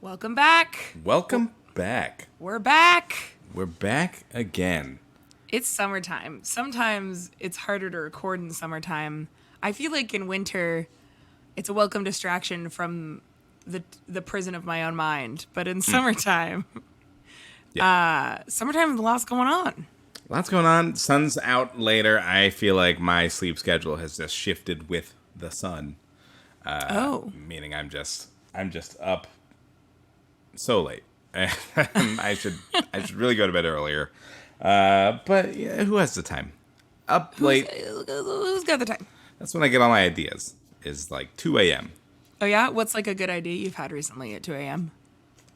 Welcome back. Welcome back. We're back. We're back again. It's summertime. Sometimes it's harder to record in summertime. I feel like in winter, it's a welcome distraction from the prison of my own mind. But in summertime, summertime, lots going on. Lots going on. Sun's out later. I feel like my sleep schedule has just shifted with the sun. Meaning I'm just up so late. I should really go to bed earlier. But yeah, who has the time? Up late. Who's got the time? That's when I get all my ideas. Is like 2 a.m. Oh yeah? What's like a good idea you've had recently at 2 a.m.?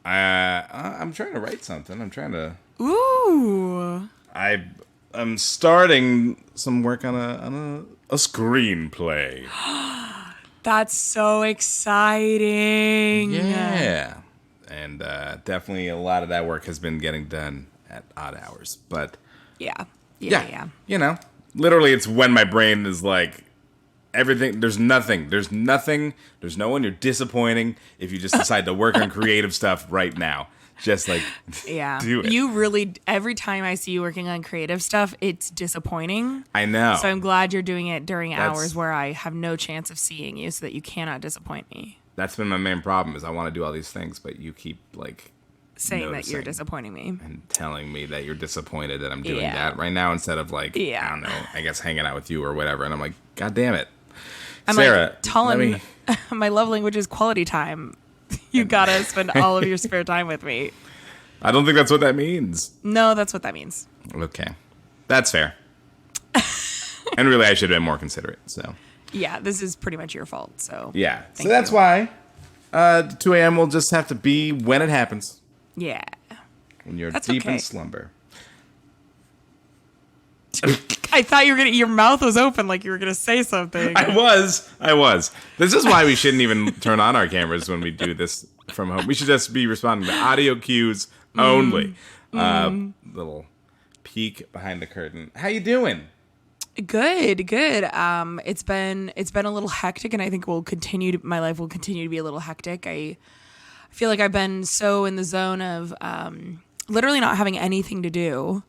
I'm trying to write something. I'm trying to. Ooh. I'm starting some work on a screenplay. That's so exciting. Yeah. And definitely a lot of that work has been getting done at odd hours. But Yeah. You know, literally it's when my brain is like, everything, there's nothing. There's no one you're disappointing if you just decide to work on creative stuff right now. Just like, do it. You really, every time I see you working on creative stuff, it's disappointing. I know. So I'm glad you're doing it during hours where I have no chance of seeing you so that you cannot disappoint me. That's been my main problem is I want to do all these things, but you keep like saying that you're disappointing me. And telling me that you're disappointed that I'm doing that right now instead of like, I don't know, I guess hanging out with you or whatever. And I'm like, God damn it. I'm Sarah, like, Talon, my love language is quality time. You gotta spend all of your spare time with me. I don't think that's what that means. No, that's what that means. Okay. That's fair. And really, I should have been more considerate, so. Yeah, this is pretty much your fault, so. Yeah. So that's why 2 a.m. will just have to be when it happens. Yeah. When you're deep in slumber. I thought your mouth was open like you were gonna say something. I was. This is why we shouldn't even turn on our cameras when we do this from home. We should just be responding to audio cues only. Little peek behind the curtain. How you doing? Good. It's been a little hectic, and I think my life will continue to be a little hectic. I feel like I've been so in the zone of literally not having anything to do.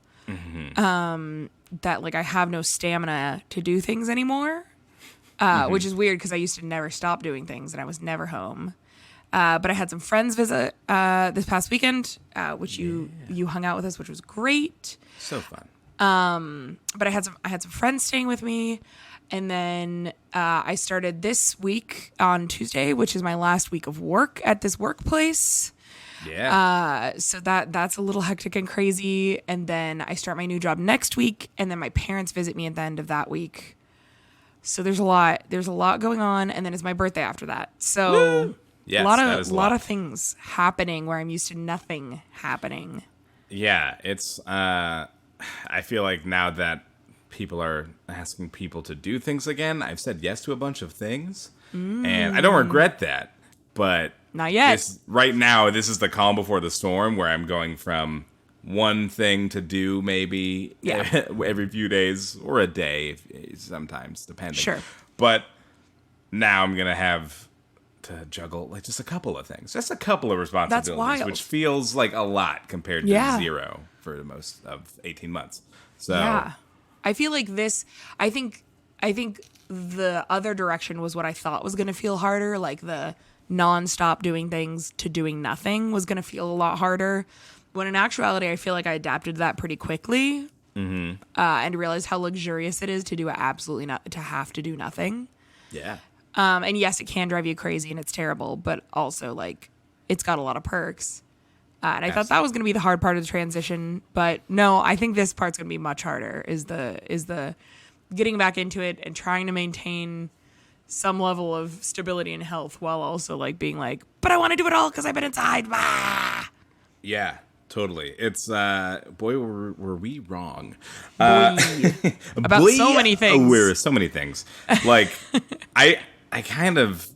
That like I have no stamina to do things anymore, which is weird because I used to never stop doing things and I was never home. But I had some friends visit this past weekend, which you hung out with us, which was great. So fun. But I had some friends staying with me, and then I started this week on Tuesday, which is my last week of work at this workplace. Yeah. So that's a little hectic and crazy. And then I start my new job next week, and then my parents visit me at the end of that week. So there's a lot going on, and then it's my birthday after that. So yes, a lot of things happening where I'm used to nothing happening. Yeah, it's I feel like now that people are asking people to do things again, I've said yes to a bunch of things. And I don't regret that. But not yet. Right now, this is the calm before the storm where I'm going from one thing to do maybe every few days or a day sometimes, depending. Sure. But now I'm going to have to juggle like just a couple of things. Just a couple of responsibilities. That's wild. Which feels like a lot compared to zero for most of 18 months. So yeah. I feel like I think the other direction was what I thought was going to feel harder, like the non-stop doing things to doing nothing was going to feel a lot harder, when in actuality I feel like I adapted to that pretty quickly. And realized how luxurious it is to do absolutely not to have to do nothing. Yeah. And yes, it can drive you crazy and it's terrible, but also like it's got a lot of perks. And I thought that was going to be the hard part of the transition, but no, I think this part's going to be much harder. Is the getting back into it and trying to maintain some level of stability and health while also like being like, but I want to do it all because I've been inside. Bah! Yeah, totally. It's boy, were we wrong about so many things. We're so many things. Like I kind of,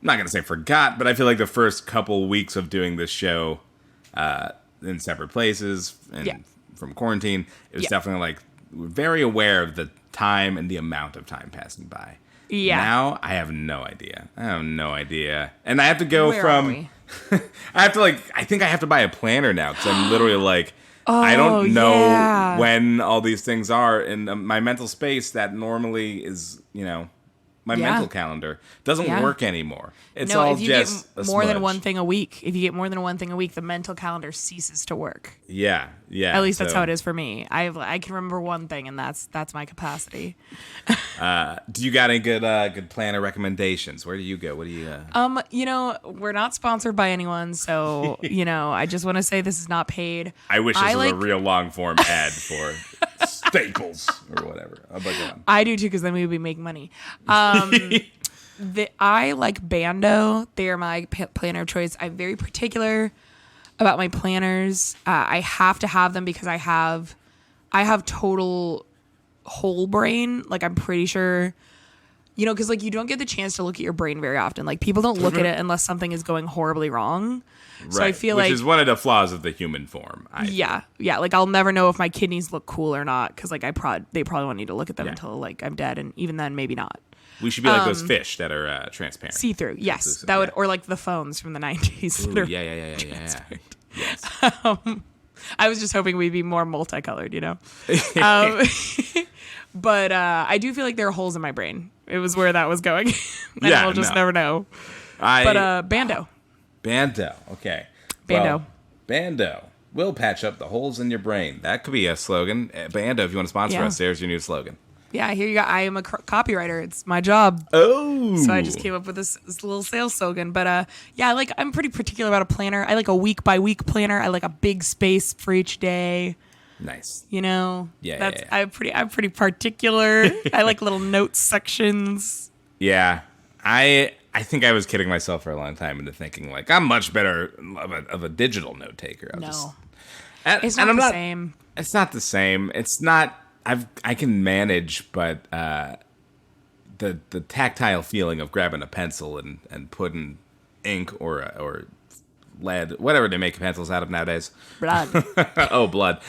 I'm not gonna say forgot, but I feel like the first couple weeks of doing this show in separate places and from quarantine, it was definitely like we're very aware of the time and the amount of time passing by. Yeah. Now I have no idea. And I have to go Where are we? I have to I think I have to buy a planner now because I'm literally I Oh, don't know yeah. when all these things are in my mental space that normally is, my Yeah. mental calendar doesn't Yeah. work anymore. It's No, all if you just get a more than smudge. one thing a week, the mental calendar ceases to work. Yeah. At least that's so- how it is for me. I can remember one thing, and that's my capacity. Do you got any good planner recommendations? Where do you go? What do you? We're not sponsored by anyone, so I just want to say this is not paid. I wish this was like- a real long form ad for Staples or whatever. But go on. I do too, because then we would be making money. I like Bando. They are my planner of choice. I'm very particular about my planners. I have to have them because I have total whole brain. Like, I'm pretty sure, because you don't get the chance to look at your brain very often. Like, people don't look at it unless something is going horribly wrong. Right. So I feel which is one of the flaws of the human form. Yeah. Like, I'll never know if my kidneys look cool or not because they probably won't need to look at them Yeah. until I'm dead, and even then maybe not. We should be like those fish that are transparent. See through, yes, Translucent, that would, yeah. or like the phones from the 90s. Ooh, that are yeah. transparent. Yes. I was just hoping we'd be more multicolored, But I do feel like there are holes in my brain. It was where that was going. And Yeah, we'll just no. never know. But Bando. Bando. Okay. Bando. Well, Bando. We'll patch up the holes in your brain. That could be a slogan. Bando, if you want to sponsor Yeah. us, there's your new slogan. Yeah, here you go. I am a copywriter. It's my job. Oh. So I just came up with this little sales slogan. But I'm pretty particular about a planner. I like a week by week planner. I like a big space for each day. Nice. Yeah. Yeah. I'm pretty particular. I like little note sections. Yeah. I think I was kidding myself for a long time into thinking I'm much better of a digital note taker. It's not the same. It's not the same. It's not. I can manage, but the tactile feeling of grabbing a pencil and putting ink or lead, whatever they make pencils out of nowadays. Blood. Oh, blood.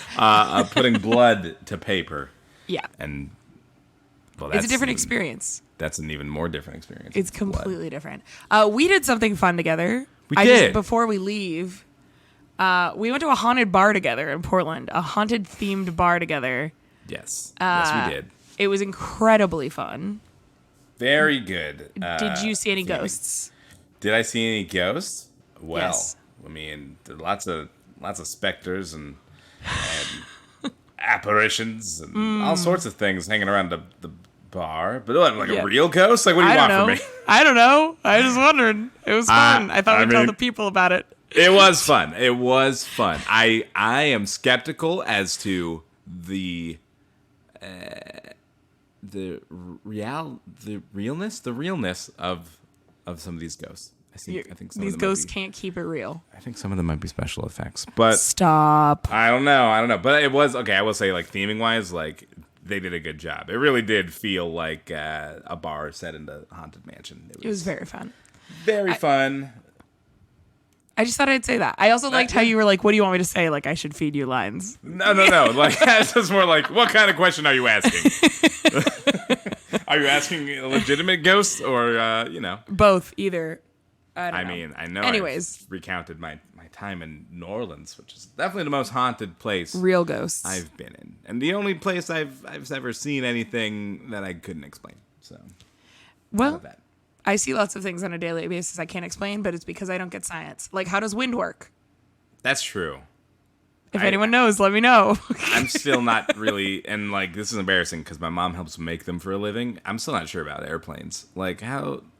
Putting blood to paper. Yeah. And It's a different experience. That's an even more different experience. It's completely different. We did something fun together. We did. Before we leave, we went to a haunted bar together in Portland, a haunted themed bar together. Yes. Yes, we did. It was incredibly fun. Very good. Did you see any theming. ghosts? Did I see any ghosts? Well, Yes. I mean, there are lots of specters and apparitions and all sorts of things hanging around the bar. But Yeah. a real ghost? What do you I want don't from know. me? I don't know. I just wondered. It was fun. I thought we'd tell the people about it. It was fun. It was fun. I am skeptical as to the realness of some of these ghosts. I think some These of them ghosts can't keep it real. I think some of them might be special effects, but Stop. I don't know. But it was okay. I will say, theming wise, they did a good job. It really did feel like a bar set in the haunted mansion. It was very fun. very fun. I just thought I'd say that. I also liked how you were like, what do you want me to say? Like, I should feed you lines. No. It's just more what kind of question are you asking? Are you asking a legitimate ghost or Both, either. I don't know. mean, I know. Anyways. I've recounted my time in New Orleans, which is definitely the most haunted place Real ghosts. I've been in, and the only place I've ever seen anything that I couldn't explain. So, well, all of that. I see lots of things on a daily basis I can't explain, but it's because I don't get science. Like, how does wind work? That's true. If anyone knows, let me know. I'm still not really, and this is embarrassing because my mom helps make them for a living. I'm still not sure about airplanes.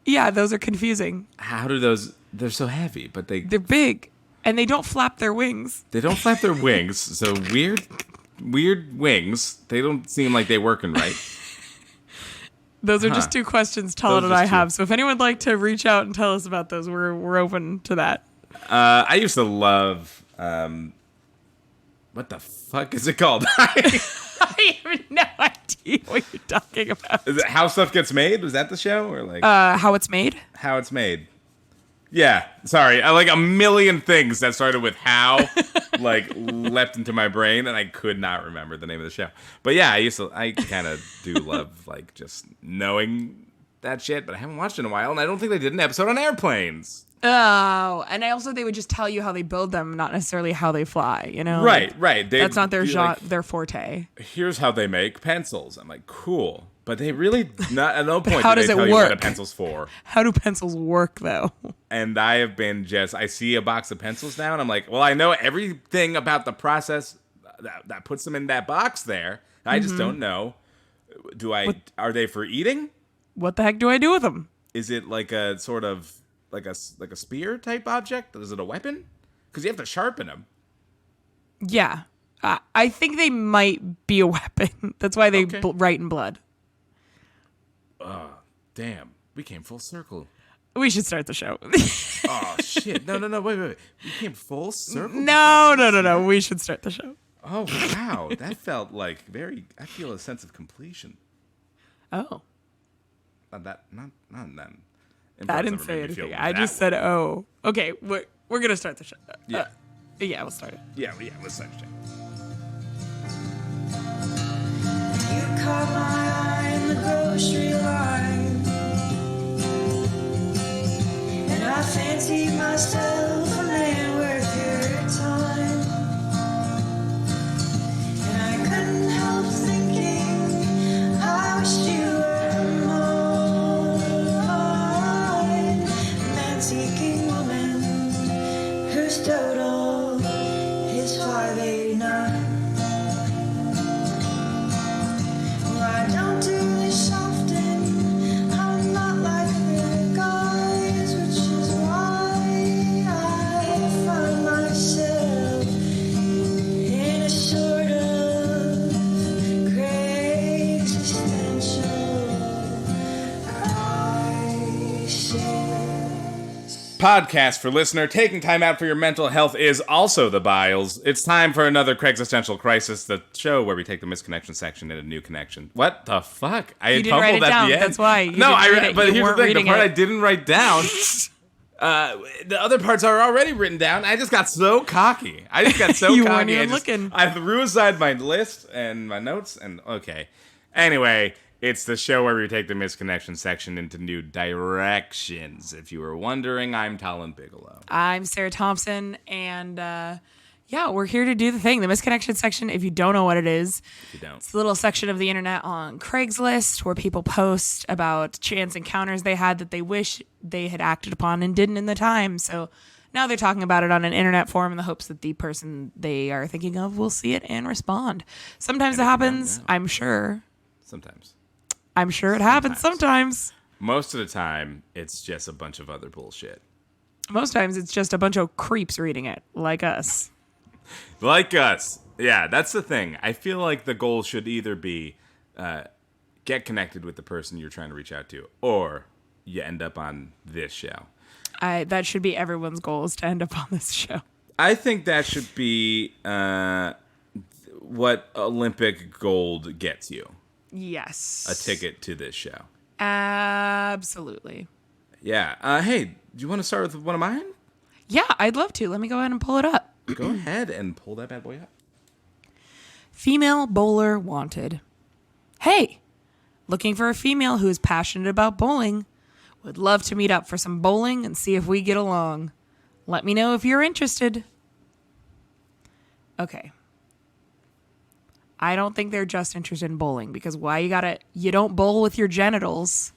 Yeah, those are confusing. How do those? They're so heavy, but They're big, and they don't flap their wings. they don't flap their wings. So weird wings. They don't seem like they're working right. Those are just two questions Talon Those and I just two. have. So if anyone would like to reach out and tell us about those, we're open to that. I used to love. What the fuck is it called? I have no idea what you're talking about. Is it How Stuff Gets Made? Was that the show? Or How it's made? How It's Made? Yeah, sorry. I a million things that started with how, leapt into my brain, and I could not remember the name of the show. But yeah, I kind of do love, just knowing that shit, but I haven't watched it in a while, and I don't think they did an episode on airplanes. Oh, and they would just tell you how they build them, not necessarily how they fly, you know? Right. That's not their forte. Here's how they make pencils. I'm like, cool. But they really, not at no point how do does they it tell you work? what a pencil's for. How do pencils work, though? And I have been I see a box of pencils now, and I'm like, well, I know everything about the process that puts them in that box there. I just don't know. Are they for eating? What the heck do I do with them? Is it like a sort of like a spear type object? Is it a weapon? Because you have to sharpen them. Yeah. I think they might be a weapon. That's why they write in blood. Damn. We came full circle. We should start the show. Oh, shit. No. Wait. We came full circle? No. We should start the show. Oh, wow. That felt like I feel a sense of completion. Oh. Not that. I didn't say anything. I just said, oh. Okay, we're going to start the show. Yeah. Yeah, we'll start it. Yeah, let's start the show. You caught my eye in the grocery line, and I fancied myself a man worth your time, and I couldn't help thinking I wished you were mine, a man-seeking woman whose total is 589. I don't do this often. I'm not like the guys, which is why I find myself in a sort of Craigsistential crisis. Podcast for listener. Taking time out for your mental health is also the biles. It's time for another Craigsistential Crisis, the show where we take the misconnection section into new connection. What the fuck? I didn't write it down. That's why. But here's the thing. The part I didn't write down, the other parts are already written down. I just got so cocky. You weren't even looking. I threw aside my list and my notes, and okay. Anyway, it's the show where we take the misconnection section into new directions. If you were wondering, I'm Talon Bigelow. I'm Sarah Thompson, and we're here to do the thing. The misconnection section, if you don't know what it is, it's a little section of the internet on Craigslist where people post about chance encounters they had that they wish they had acted upon and didn't in the time. So now they're talking about it on an internet forum in the hopes that the person they are thinking of will see it and respond. Sometimes it happens, I'm sure. I'm sure it happens sometimes. Most of the time, it's just a bunch of other bullshit. Most times, it's just a bunch of creeps reading it, like us. Like us. Yeah, that's the thing. I feel like the goal should either be get connected with the person you're trying to reach out to, or you end up on this show. That should be everyone's goal, is to end up on this show. I think that should be what Olympic gold gets you. Yes. A ticket to this show. Absolutely. Yeah. Hey, do you want to start with one of mine? Yeah, I'd love to. Let me go ahead and pull it up. Go ahead and pull that bad boy up. Female bowler wanted. Hey, looking for a female who is passionate about bowling. Would love to meet up for some bowling and see if we get along. Let me know if you're interested. Okay. I don't think they're just interested in bowling, because you don't bowl with your genitals.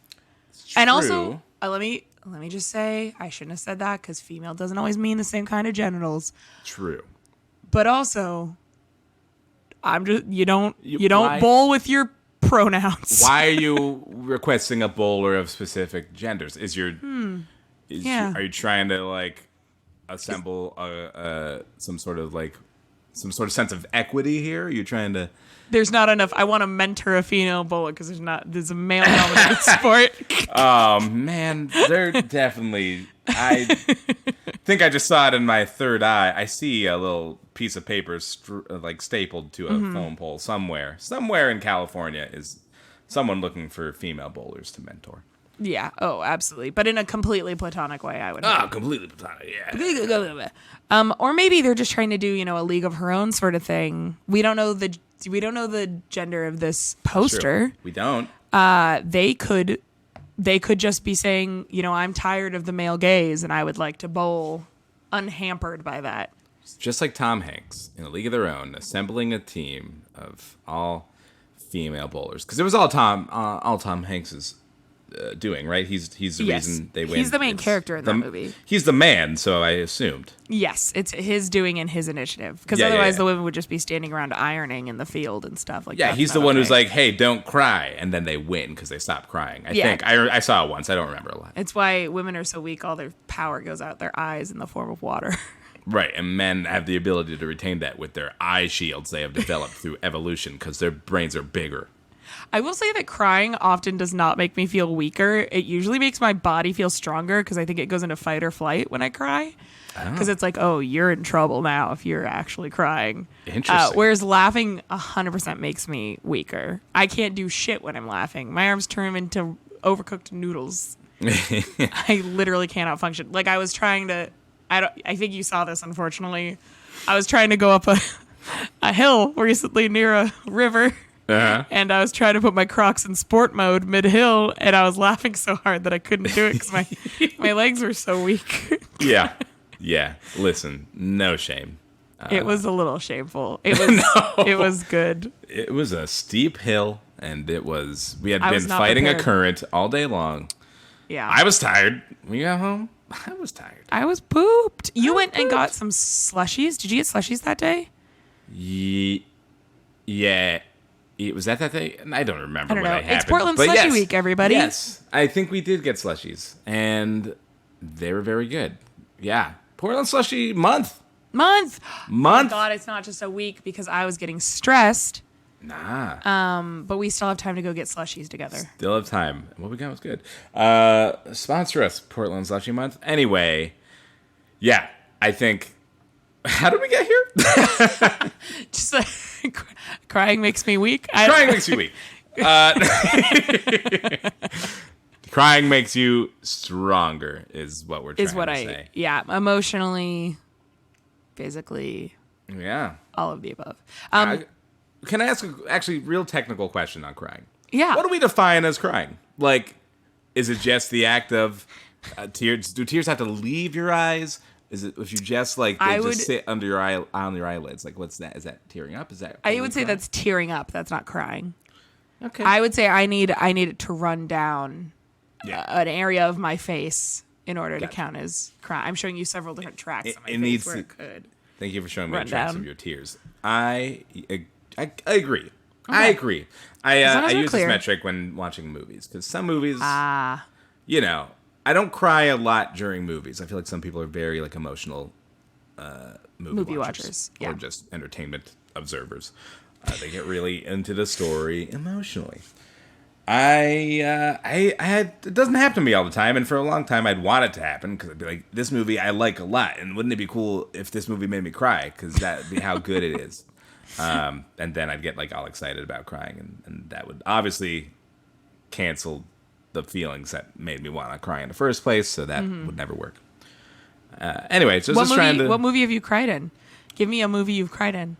And also, let me just say, I shouldn't have said that, because female doesn't always mean the same kind of genitals. True. But also, you don't bowl with your pronouns. Why are you requesting a bowler of specific genders? Are you trying to assemble some sort of sense of equity here? Are you trying to? There's not enough. I want to mentor a female bowler because there's a male dominated sport. Oh man, they're definitely. I think I just saw it in my third eye. I see a little piece of paper stapled to a foam pole somewhere. Somewhere in California is someone looking for female bowlers to mentor. Yeah. Oh, absolutely. But in a completely platonic way, I would. Completely platonic. Yeah. Or maybe they're just trying to do, a League of Her Own sort of thing. We don't know the gender of this poster. We don't. They could they could just be saying, I'm tired of the male gaze and I would like to bowl unhampered by that. Just like Tom Hanks in A League of Their Own, assembling a team of all female bowlers, because it was all Tom Hanks's doing, right? He's the reason they win. He's the main character in that movie. He's the man, so I assumed. Yes, it's his doing and his initiative, because otherwise the women would just be standing around ironing in the field and stuff like that. Yeah, he's the one who's like, "Hey, don't cry," and then they win because they stop crying. I think I saw it once. I don't remember a lot. It's why women are so weak; all their power goes out their eyes in the form of water. Right, and men have the ability to retain that with their eye shields they have developed through evolution because their brains are bigger. I will say that crying often does not make me feel weaker. It usually makes my body feel stronger because I think it goes into fight or flight when I cry. Because it's like, oh, you're in trouble now if you're actually crying. Interesting. Whereas laughing 100% makes me weaker. I can't do shit when I'm laughing. My arms turn into overcooked noodles. I literally cannot function. Like I was trying to... I think you saw this, unfortunately. I was trying to go up a hill recently near a river, and I was trying to put my Crocs in sport mode mid-hill, and I was laughing so hard that I couldn't do it because my legs were so weak. Yeah. Listen, no shame. It was a little shameful. It was It was good. It was a steep hill, and we had been fighting prepared. A current all day long. Yeah. I was tired. When you got home, I was tired. I was pooped. You went and got some slushies. Did you get slushies that day? Yeah. Was that day? I don't remember. I don't know. When it happened. It's Portland Slushie Week, everybody. Yes. I think we did get slushies. And they were very good. Yeah. Portland Slushie month. Oh my God, it's not just a week because I was getting stressed. Nah. But we still have time to go get slushies together. Still have time. What we got was good. Sponsor us, Portland Slushie Month. Anyway, yeah, I think... How did we get here? Just crying makes me weak. Crying makes you weak. Crying makes you stronger is what we're trying to say. Yeah, emotionally, physically. Yeah. All of the above. Can I ask a real technical question on crying? Yeah. What do we define as crying? Like, is it just the act of tears? Do tears have to leave your eyes? Is it if you just like they just sit under your on your eyelids? Like, what's that? Is that tearing up? Is that? I would say that's tearing up. That's not crying. Okay. I would say I need it to run down an area of my face in order to count as crying. I'm showing you several different tracks on my face where it could. Thank you for showing me the tracks of your tears. I agree. Okay. I agree. I use this metric when watching movies because some movies, I don't cry a lot during movies. I feel like some people are very like emotional movie watchers or just entertainment observers. They get really into the story emotionally. It doesn't happen to me all the time, and for a long time I'd want it to happen because I'd be like, this movie I like a lot, and wouldn't it be cool if this movie made me cry? Because that'd be how good it is. And then I'd get like all excited about crying, and that would obviously cancel the feelings that made me want to cry in the first place, so that would never work. Anyway, so what movie have you cried in? Give me a movie you've cried in.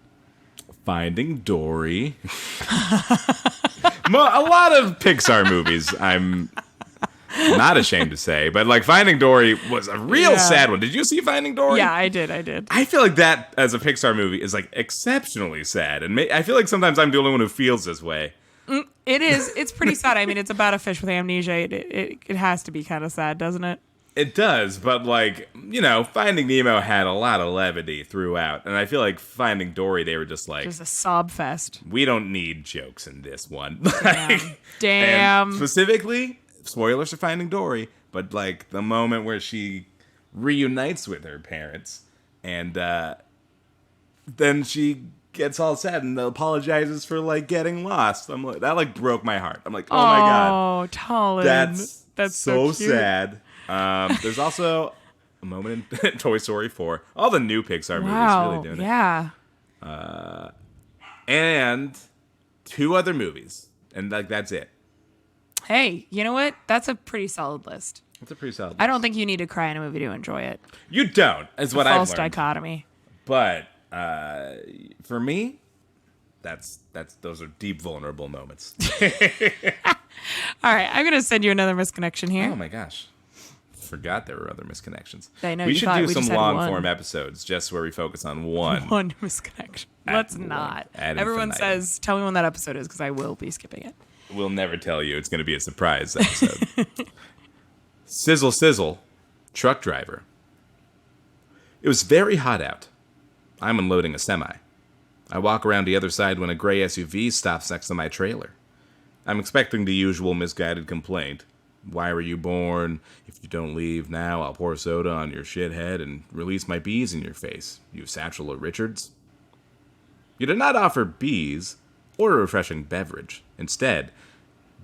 Finding Dory. A lot of Pixar movies, I'm not ashamed to say, but like Finding Dory was a real sad one. Did you see Finding Dory? Yeah, I did. I feel like that as a Pixar movie is like exceptionally sad, and I feel like sometimes I'm the only one who feels this way. It is. It's pretty sad. I mean, it's about a fish with amnesia. It has to be kind of sad, doesn't it? It does, but like, Finding Nemo had a lot of levity throughout, and I feel like Finding Dory, they were just like... Just a sob fest. We don't need jokes in this one. Damn. And specifically, spoilers for Finding Dory, but like the moment where she reunites with her parents, and then she gets all sad and apologizes for like getting lost. I'm like, that like broke my heart. I'm like, oh my God. Oh, Talon. That's so sad. There's also a moment in Toy Story 4. All the new Pixar movies really doing it. Yeah. And 2 other movies. And like that's it. Hey, you know what? That's a pretty solid list. It's a pretty solid list. I don't think you need to cry in a movie to enjoy it. You don't, is what I've learned. False dichotomy. But for me, those are deep, vulnerable moments. All right, I'm gonna send you another misconnection here. Oh my gosh. Forgot there were other misconnections. I know, We you should thought do we some just had long one. form episodes just where we focus on one. One misconnection. Let's not. Ad Everyone infinitum. says, "Tell me when that episode is," because I will be skipping it. We'll never tell you. It's going to be a surprise episode. Sizzle, sizzle, truck driver. It was very hot out. I'm unloading a semi. I walk around the other side when a gray SUV stops next to my trailer. I'm expecting the usual misguided complaint. Why were you born? If you don't leave now, I'll pour soda on your shit head and release my bees in your face, you Satchel of Richards. You did not offer bees or a refreshing beverage. Instead,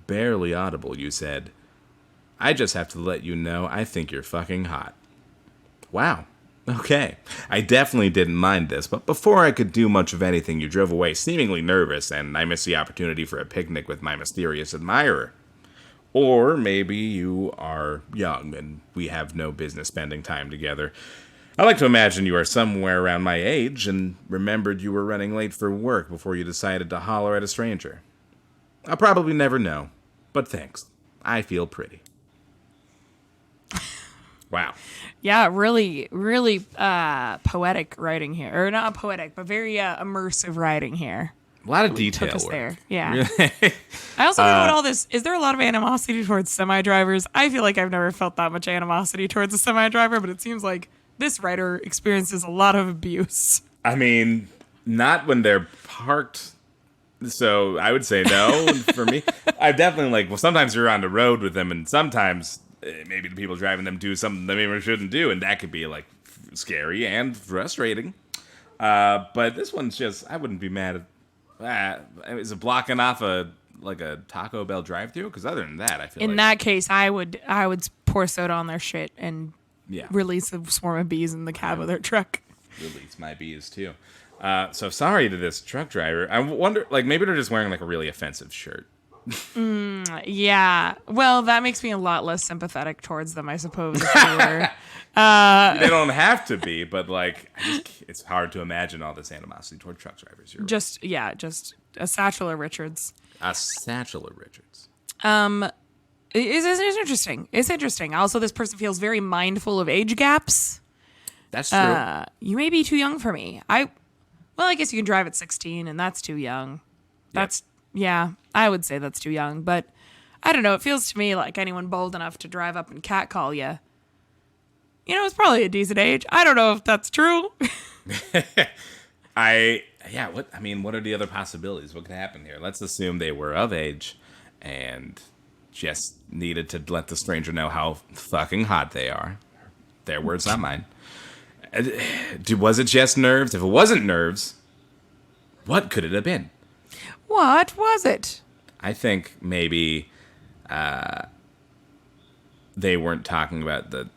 barely audible, you said, I just have to let you know I think you're fucking hot. Wow. Okay. I definitely didn't mind this, but before I could do much of anything, you drove away seemingly nervous, and I missed the opportunity for a picnic with my mysterious admirer. Or maybe you are young and we have no business spending time together. I like to imagine you are somewhere around my age and remembered you were running late for work before you decided to holler at a stranger. I'll probably never know, but thanks. I feel pretty. Wow. Yeah, really, really poetic writing here. Or not poetic, but very immersive writing here. A lot of detail Took us work. there. Yeah. I also wrote all this. Is there a lot of animosity towards semi-drivers? I feel like I've never felt that much animosity towards a semi-driver, but it seems like this writer experiences a lot of abuse. I mean, not when they're parked. So I would say no for me. I definitely well, sometimes you're on the road with them, and sometimes maybe the people driving them do something they maybe shouldn't do, and that could be scary and frustrating. But this one's just, I wouldn't be mad at. Is it blocking off a Taco Bell drive-thru? Because other than that, I feel In that case, I would pour soda on their shit and release a swarm of bees in the cab of their truck. Release my bees too. So sorry to this truck driver. I wonder, maybe they're just wearing a really offensive shirt. Yeah. Well, that makes me a lot less sympathetic towards them, I suppose. If they were. They don't have to be, but it's hard to imagine all this animosity toward truck drivers. You're just a Satchel of Richards. A Satchel of Richards. It's interesting. It's interesting. Also, this person feels very mindful of age gaps. That's true. You may be too young for me. I guess you can drive at 16, and that's too young. I would say that's too young, but I don't know. It feels to me like anyone bold enough to drive up and catcall you, it's probably a decent age. I don't know if that's true. What are the other possibilities? What could happen here? Let's assume they were of age and just needed to let the stranger know how fucking hot they are. Their words, not mine. Was it just nerves? If it wasn't nerves, what could it have been? What was it? I think maybe they weren't talking about the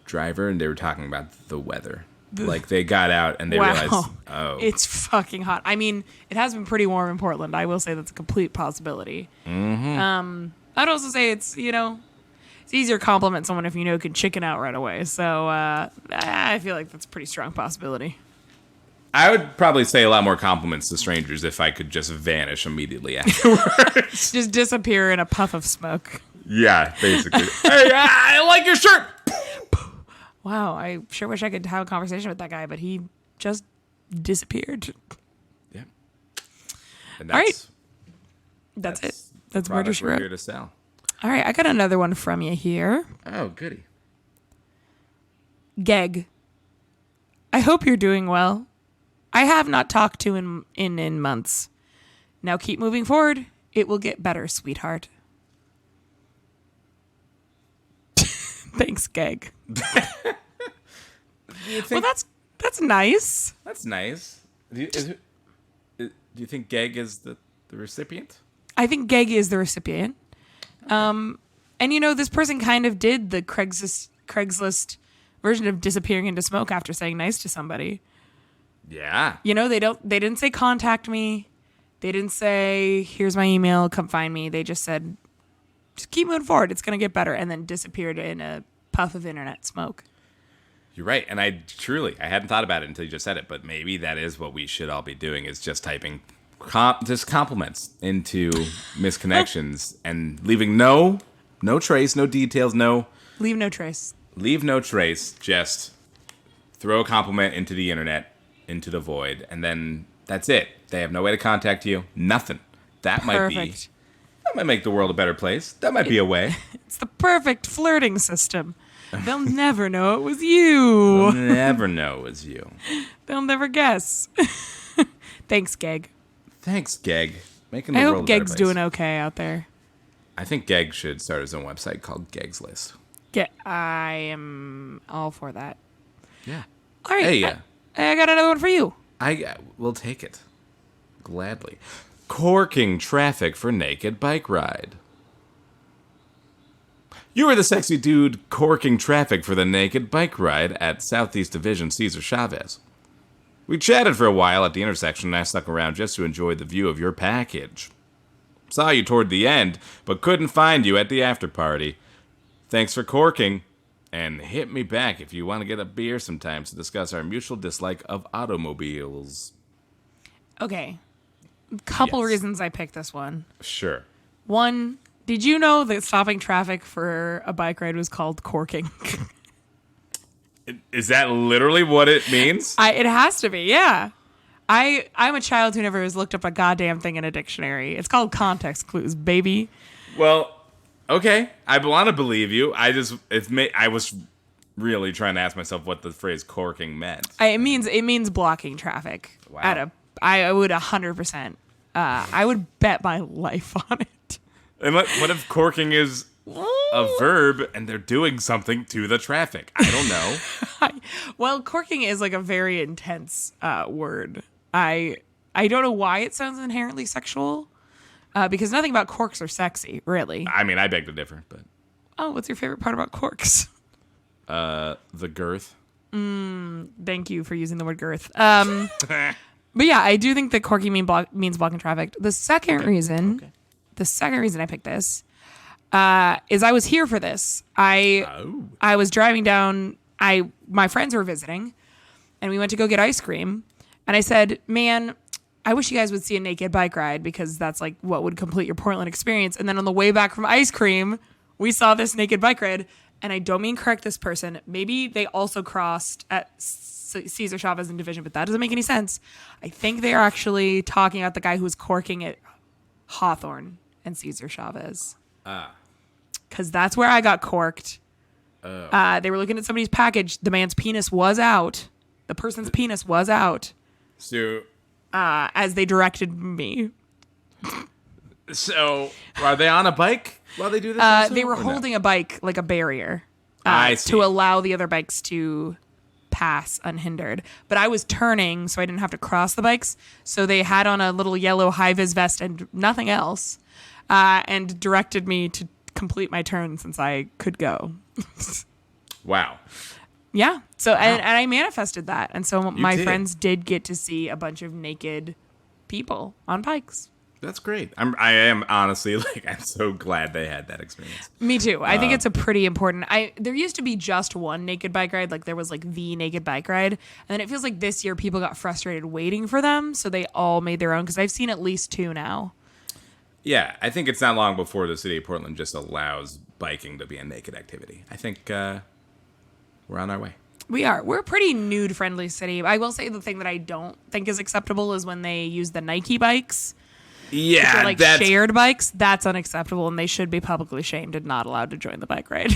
driver, and they were talking about the weather. They got out and they realized, it's fucking hot. I mean, it has been pretty warm in Portland. I will say that's a complete possibility. Mm-hmm. I'd also say it's easier to compliment someone if can chicken out right away. So I feel like that's a pretty strong possibility. I would probably say a lot more compliments to strangers if I could just vanish immediately afterwards. Just disappear in a puff of smoke. Yeah, basically. Hey, I like your shirt. Wow, I sure wish I could have a conversation with that guy, but he just disappeared. Yeah. And all right. That's it. That's Murder, She Wrote. Here to sell. All right, I got another one from you here. Oh, goody. Geg. I hope you're doing well. I have not talked to in months. Now keep moving forward. It will get better, sweetheart. Thanks, Geg. Well, that's nice. That's nice. Do you think Geg is the recipient? I think Geg is the recipient. Okay. And this person kind of did the Craigslist version of disappearing into smoke after saying nice to somebody. Yeah. They didn't say contact me. They didn't say here's my email, come find me. They just said just keep moving forward. It's going to get better, and then disappeared in a puff of internet smoke. You're right, and I hadn't thought about it until you just said it, but maybe that is what we should all be doing, is just typing just compliments into misconnections and leaving no trace, no details, Leave no trace. leave no trace, just throw a compliment into the internet, into the void, and then that's it. They have no way to contact you, nothing. That Perfect. might make the world a better place. That might be a way. It's the perfect flirting system. They'll never know it was you. Never know it was you. They'll never guess. Thanks, Geg. Thanks, Geg. Making the I world hope a better Geg's place. doing okay out there. I think Geg should start his own website called Geg's List. I am all for that. Yeah. All right. Hey, yeah. I got another one for you. I will take it. Gladly. Corking traffic for naked bike ride. You were the sexy dude corking traffic for the naked bike ride at Southeast Division Cesar Chavez. We chatted for a while at the intersection and I stuck around just to enjoy the view of your package. Saw you toward the end, but couldn't find you at the after party. Thanks for corking, and hit me back if you want to get a beer sometime to discuss our mutual dislike of automobiles. Okay. Couple Yes. reasons I picked this one. Sure. One, did you know that stopping traffic for a bike ride was called corking? Is that literally what it means? It has to be, yeah. I'm a child who never has looked up a goddamn thing in a dictionary. It's called context clues, baby. Well, okay. I want to believe you. I was really trying to ask myself what the phrase corking meant. It means blocking traffic. Wow. I would 100%. I would bet my life on it. And what if corking is a verb and they're doing something to the traffic? I don't know. Well, corking is like a very intense word. I don't know why it sounds inherently sexual, because nothing about corks are sexy, really. I mean, I beg to differ, but Oh, what's your favorite part about corks? the girth. Thank you for using the word girth. But yeah, I do think that corking means blocking traffic. The second reason I picked this is I was here for this. I was driving down. My friends were visiting, and we went to go get ice cream. And I said, "Man, I wish you guys would see a naked bike ride because that's like what would complete your Portland experience." And then on the way back from ice cream, we saw this naked bike ride. And I don't mean correct this person. Maybe they also crossed at Cesar Chavez in Division, but that doesn't make any sense. I think they are actually talking about the guy who was corking at Hawthorne and Cesar Chavez. Because that's where I got corked. They were looking at somebody's package. The man's penis was out. The person's penis was out. So As they directed me. So, are they on a bike while they do this? Also, They were or no? holding a bike like a barrier I see. to allow the other bikes to pass unhindered. But I was turning, so I didn't have to cross the bikes. So they had on a little yellow high-vis vest and nothing else, and directed me to complete my turn since I could go. Wow. Yeah. So and I manifested that, and so my did. friends did get to see a bunch of naked people on bikes. That's great. I am honestly I'm so glad they had that experience. Me too. I think it's a pretty important. There used to be just one naked bike ride, like there was like the naked bike ride, and then it feels like this year people got frustrated waiting for them, so they all made their own. Because I've seen at least two now. Yeah, I think it's not long before the city of Portland just allows biking to be a naked activity. I think we're on our way. We're a pretty nude friendly city. I will say the thing that I don't think is acceptable is when they use the Nike bikes. Yeah, They're like shared bikes. That's unacceptable, and they should be publicly shamed and not allowed to join the bike ride.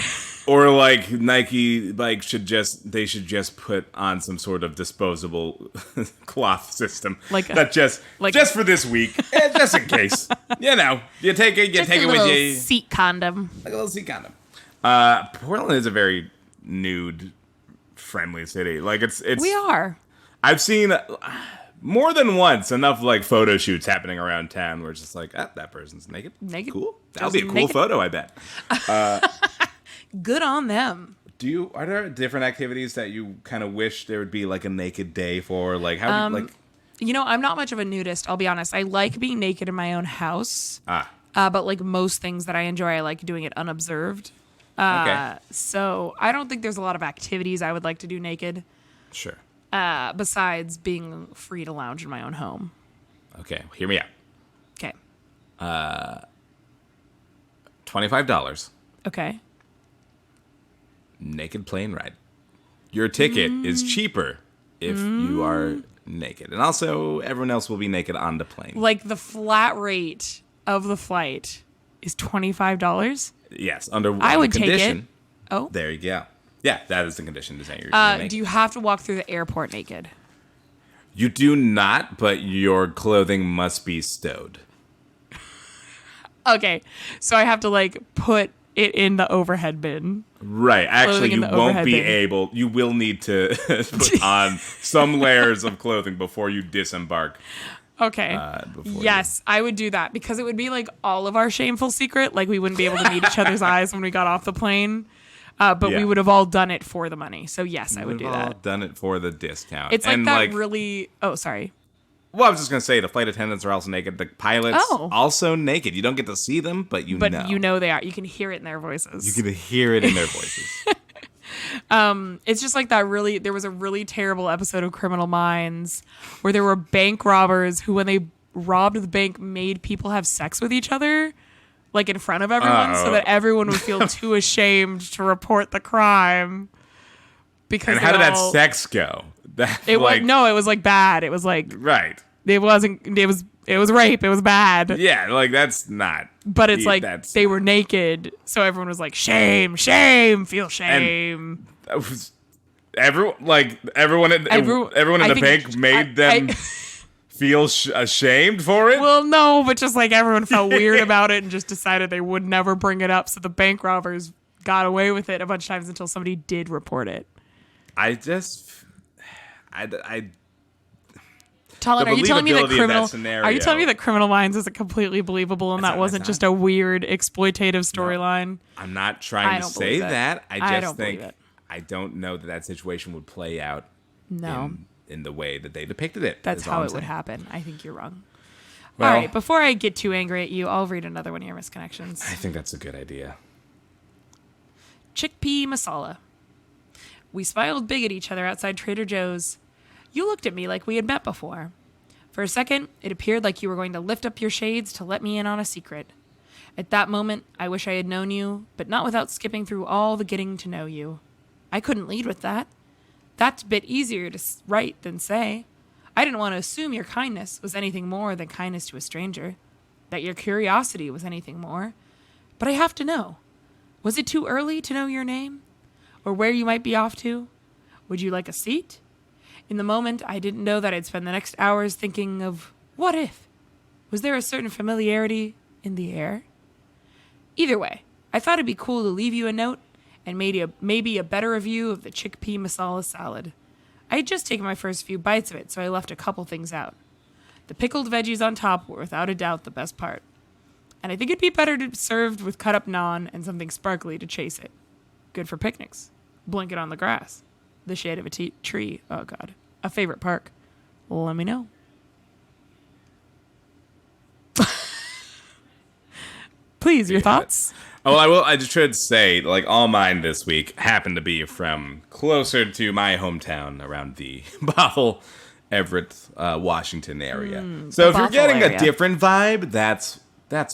or like Nike bikes should just put on some sort of disposable cloth system, just for this week, just in case. You take it Just with a little you, seat condom. like a little seat condom. Portland is a very nude friendly city. Like it's We are. I've seen more than once enough like photo shoots happening around town where it's just like, that person's naked. Naked. Cool. That'll Just be a cool naked. photo, I bet. Good on them. Are there different activities that you kind of wish there would be like a naked day for? Like how I'm not much of a nudist, I'll be honest. I like being naked in my own house. Ah. But like most things that I enjoy, I like doing it unobserved. Okay. So I don't think there's a lot of activities I would like to do naked, Sure. besides being free to lounge in my own home. Okay. Hear me out. Okay. $25. Okay. Naked plane ride. Your ticket is cheaper if you are naked. And also, everyone else will be naked on the plane. Like the flat rate of the flight is $25. Yes, under I would condition. take it. Oh. There you go. Yeah, that is the condition to say you're naked. Do you have to walk through the airport naked? You do not, but your clothing must be stowed. Okay. So I have to like put it in the overhead bin. Right. Actually, in you the won't overhead be bin. able. You will need to put on some layers of clothing before you disembark. Okay. Yes, I would do that because it would be like all of our shameful secret. Like we wouldn't be able to meet each other's eyes when we got off the plane. But Yeah. we would have all done it for the money. So yes, I would do We've all that. done it for the discount. It's like And that really. Oh, sorry. Well, I was just gonna say the flight attendants are also naked. The pilots also naked. You don't get to see them, but you know. But you know they are. You can hear it in their voices. You can hear it in their voices. It's just like that really. There was a really terrible episode of Criminal Minds where there were bank robbers who, when they robbed the bank, made people have sex with each other, like in front of everyone, so that everyone would feel too ashamed to report the crime. Because And how did that sex go? That, It was no, it was like bad. It was like right. it wasn't. It was rape. It was bad. Yeah, like that's not. But it's like that's, they were naked, so everyone was like, shame, shame, feel shame. that was everyone in I the think bank made them feel ashamed for it. Well, no, but just like everyone felt weird about it and just decided they would never bring it up. So the bank robbers got away with it a bunch of times until somebody did report it. Talon, are you telling me that Criminal Minds isn't completely believable and that wasn't just a weird exploitative storyline? I'm not trying to say that. I just think it. I don't know that situation would play out. No. In the way that they depicted it. That's is all how I'm it would saying. happen. I think you're wrong. Well, All right, before I get too angry at you, I'll read another one of your misconnections. I think that's a good idea. Chickpea Masala. We smiled big at each other outside Trader Joe's. You looked at me like we had met before. For a second, it appeared like you were going to lift up your shades to let me in on a secret. At that moment, I wish I had known you, but not without skipping through all the getting to know you. I couldn't lead with that. That's a bit easier to write than say. I didn't want to assume your kindness was anything more than kindness to a stranger, that your curiosity was anything more. But I have to know. Was it too early to know your name? Or where you might be off to? Would you like a seat? In the moment, I didn't know that I'd spend the next hours thinking of, what if? Was there a certain familiarity in the air? Either way, I thought it'd be cool to leave you a note and maybe a better review of the chickpea masala salad. I had just taken my first few bites of it, so I left a couple things out. The pickled veggies on top were without a doubt the best part. And I think it'd be better to be served with cut up naan and something sparkly to chase it. Good for picnics. Blanket on the grass. The shade of a tree. Oh, God. A favorite park. Let me know. Please, your thoughts? Oh, I just should say, like, all mine this week happen to be from closer to my hometown around the Bothell, Everett, Washington area. So if you're Bothell getting area. a different vibe, that's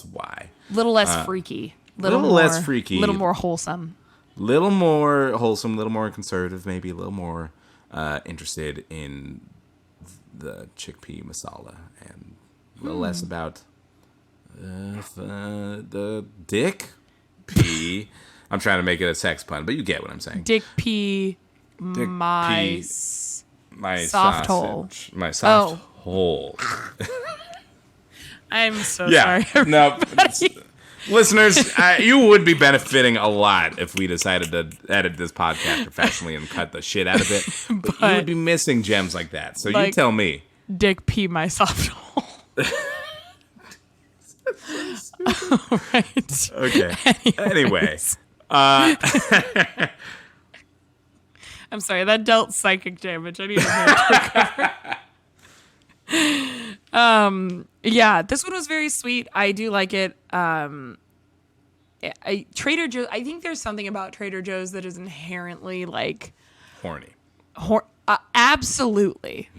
why. Little less freaky. Little less freaky. Little more wholesome. Little more wholesome, little more conservative, maybe a little more interested in the chickpea masala, and a little less about the dick pea. I'm trying to make it a sex pun, but you get what I'm saying. Dick pea, my my soft sausage, hole. my soft hole. I'm so Yeah, sorry. no, listeners, you would be benefiting a lot if we decided to edit this podcast professionally and cut the shit out of it. But you would be missing gems like that. So you Like- tell me. Dick pea, my soft hole. All right. Okay. Anyway. I'm sorry, that dealt psychic damage. I need to recover. Yeah, this one was very sweet. I do like it. Trader Joe's. I think there's something about Trader Joe's that is inherently like Horny. Absolutely.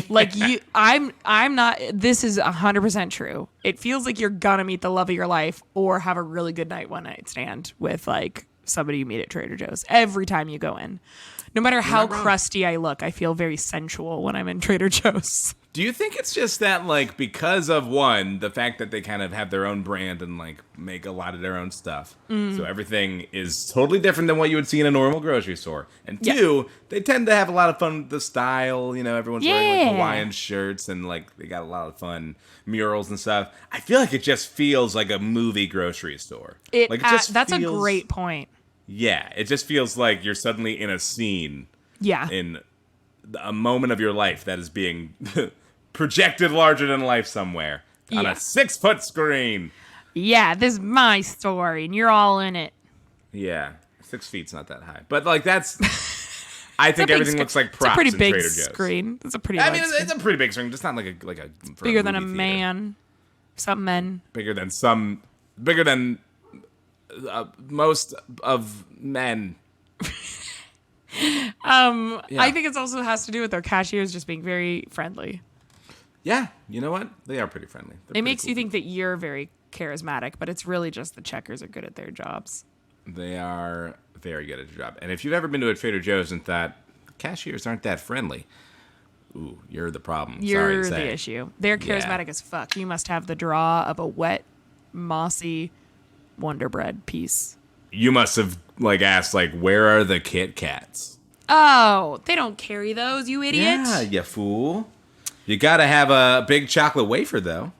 Like I'm not. This is 100% true. It feels like you're gonna meet the love of your life or have a really good one night stand with like somebody you meet at Trader Joe's every time you go in. No matter how crusty I look, I feel very sensual when I'm in Trader Joe's. Do you think it's just that, like, because of one, the fact that they kind of have their own brand and, like, make a lot of their own stuff, so everything is totally different than what you would see in a normal grocery store, and two, they tend to have a lot of fun with the style, you know, everyone's wearing, like, Hawaiian shirts, and, like, they got a lot of fun murals and stuff. I feel like it just feels like a movie grocery store. That's a great point. Yeah, it just feels like you're suddenly in a scene. Yeah. In a moment of your life that is being projected larger than life somewhere on a 6-foot screen. Yeah, this is my story, and you're all in it. Yeah, 6 feet's not that high, but like that's. I think everything looks like props. It's a pretty in big Trader Joe's. Screen. It's a pretty. I mean, it's a pretty big screen, just not like a bigger than a theater. man. Some men. Bigger than most of men. Yeah. I think it also has to do with their cashiers just being very friendly. Yeah, you know what? They are pretty friendly. It makes you think that you're very charismatic, but it's really just the checkers are good at their jobs. They are very good at their job. And if you've ever been to a Trader Joe's and thought, cashiers aren't that friendly, ooh, you're the problem. You're Sorry to the say. issue. They're charismatic as fuck. You must have the draw of a wet, mossy Wonder Bread piece. You must have asked where are the Kit Kats? Oh, they don't carry those, you idiot. Yeah, you fool. You gotta have a big chocolate wafer though.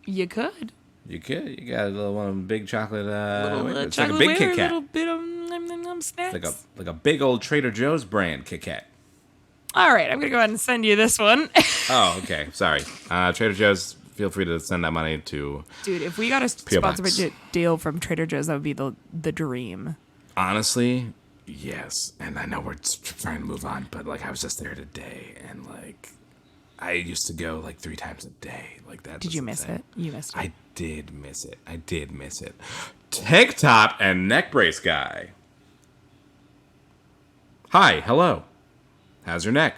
You could. You could. You got a little one big chocolate wafer. It's chocolate like a big wafer, Kit Kat. A little bit of snacks. It's like a big old Trader Joe's brand Kit Kat. All right, I'm gonna go ahead and send you this one. Oh, okay. Sorry. Trader Joe's. Feel free to send that money to. Dude, if we got a sponsorship deal from Trader Joe's, that would be the dream. Honestly, yes. And I know we're trying to move on, but I was just there today, and I used to go 3 times a day. That. Did you miss it? You missed it. I did miss it. Tank top and neck brace guy. Hi, hello. How's your neck?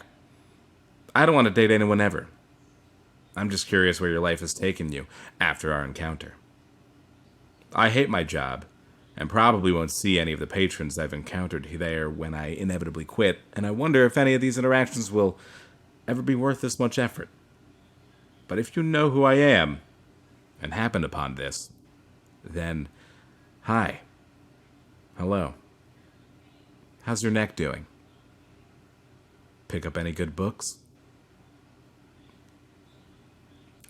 I don't want to date anyone ever. I'm just curious where your life has taken you after our encounter. I hate my job, and probably won't see any of the patrons I've encountered there when I inevitably quit, and I wonder if any of these interactions will ever be worth this much effort. But if you know who I am, and happened upon this, then, hi. Hello. How's your neck doing? Pick up any good books?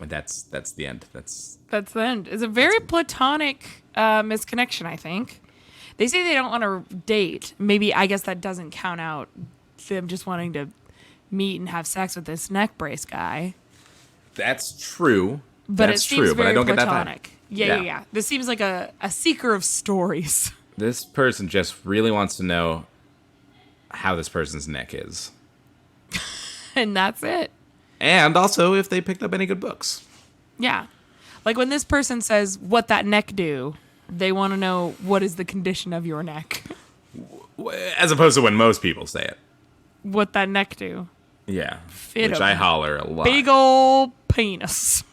And that's the end. That's the end. It's a very platonic misconnection, I think. They say they don't want to date. Maybe, I guess that doesn't count out them just wanting to meet and have sex with this neck brace guy. That's true. But that's it seems true, very but I don't platonic. Get that. Yeah. This seems like a seeker of stories. This person just really wants to know how this person's neck is. And that's it. And also if they picked up any good books. Yeah. When this person says, what that neck do, they want to know what is the condition of your neck. As opposed to when most people say it. What that neck do. Yeah. Fit which I holler a lot. Big ol' penis.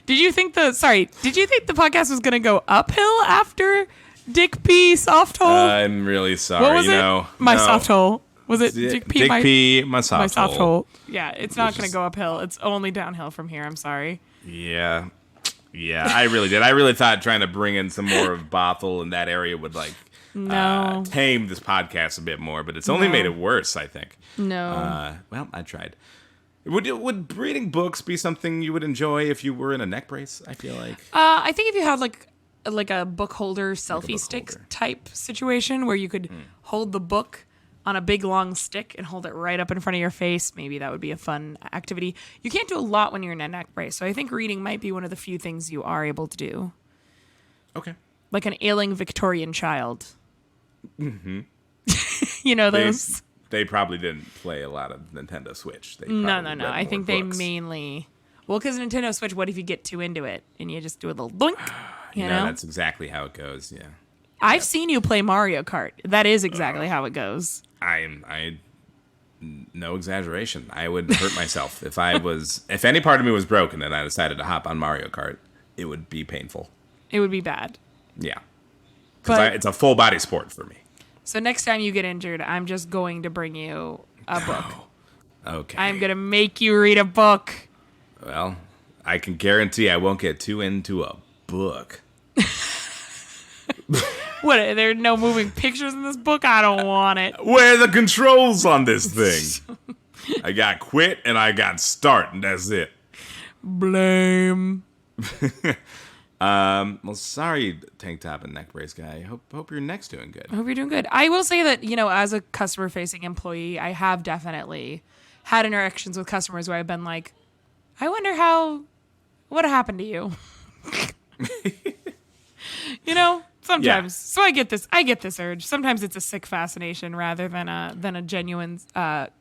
Did you think the podcast was going to go uphill after Dick P. Soft Hole? I'm really sorry. What was it? My soft hole. Was it Dick P? My soft hole. Yeah, it's not going to go uphill. It's only downhill from here. I'm sorry. Yeah, I really did. I really thought trying to bring in some more of Bothell in that area would tame this podcast a bit more, but it's only made it worse, I think. No. Well, I tried. Would reading books be something you would enjoy if you were in a neck brace? I feel like. I think if you had like a book holder selfie stick type situation where you could hold the book on a big long stick and hold it right up in front of your face, maybe that would be a fun activity. You can't do a lot when you're in a neck brace, so I think reading might be one of the few things you are able to do. Okay. Like an ailing Victorian child. Mm-hmm. You know those? They probably didn't play a lot of Nintendo Switch. No. I think they mainly... Well, because Nintendo Switch, what if you get too into it and you just do a little doink? You know? That's exactly how it goes. Yeah. I've seen you play Mario Kart. That is exactly how it goes. No exaggeration. I would hurt myself if any part of me was broken and I decided to hop on Mario Kart. It would be painful. It would be bad. Yeah. Because it's a full body sport for me. So next time you get injured, I'm just going to bring you a book. Okay. I'm going to make you read a book. Well, I can guarantee I won't get too into a book. What? There are no moving pictures in this book? I don't want it. Where are the controls on this thing? I got quit and I got start, and that's it. Blame. Well, sorry, tank top and neck brace guy. Hope your neck's doing good. I hope you're doing good. I will say that, as a customer-facing employee, I have definitely had interactions with customers where I've been like, I wonder what happened to you? Sometimes. Yeah. So I get this urge. Sometimes it's a sick fascination rather than a genuine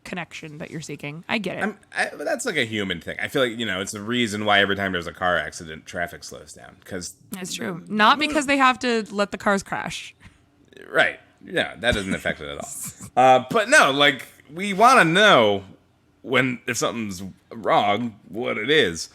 connection that you're seeking. I get it. That's like a human thing. I feel like, it's a reason why every time there's a car accident, traffic slows down. That's true. Not because they have to let the cars crash. Right. Yeah, that doesn't affect it at all. But no, like, we want to know if something's wrong, what it is.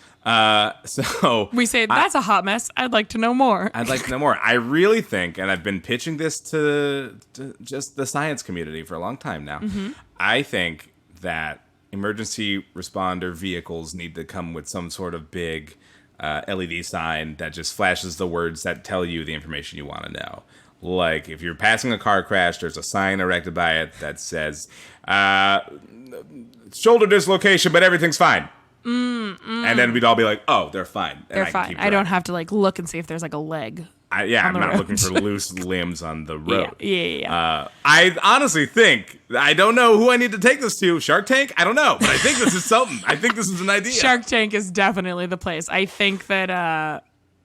So we say that's a hot mess. I'd like to know more. I really think, and I've been pitching this to just the science community for a long time now. Mm-hmm. I think that emergency responder vehicles need to come with some sort of big LED sign that just flashes the words that tell you the information you want to know. Like, if you're passing a car crash, there's a sign erected by it that says, shoulder dislocation, but everything's fine. And then we'd all be like, oh, they're fine. They're fine. I don't have to look and see if there's a leg. I'm not looking for loose limbs on the road. Yeah. I honestly think, I don't know who I need to take this to. Shark Tank? I don't know. But I think this is something. I think this is an idea. Shark Tank is definitely the place. I think that,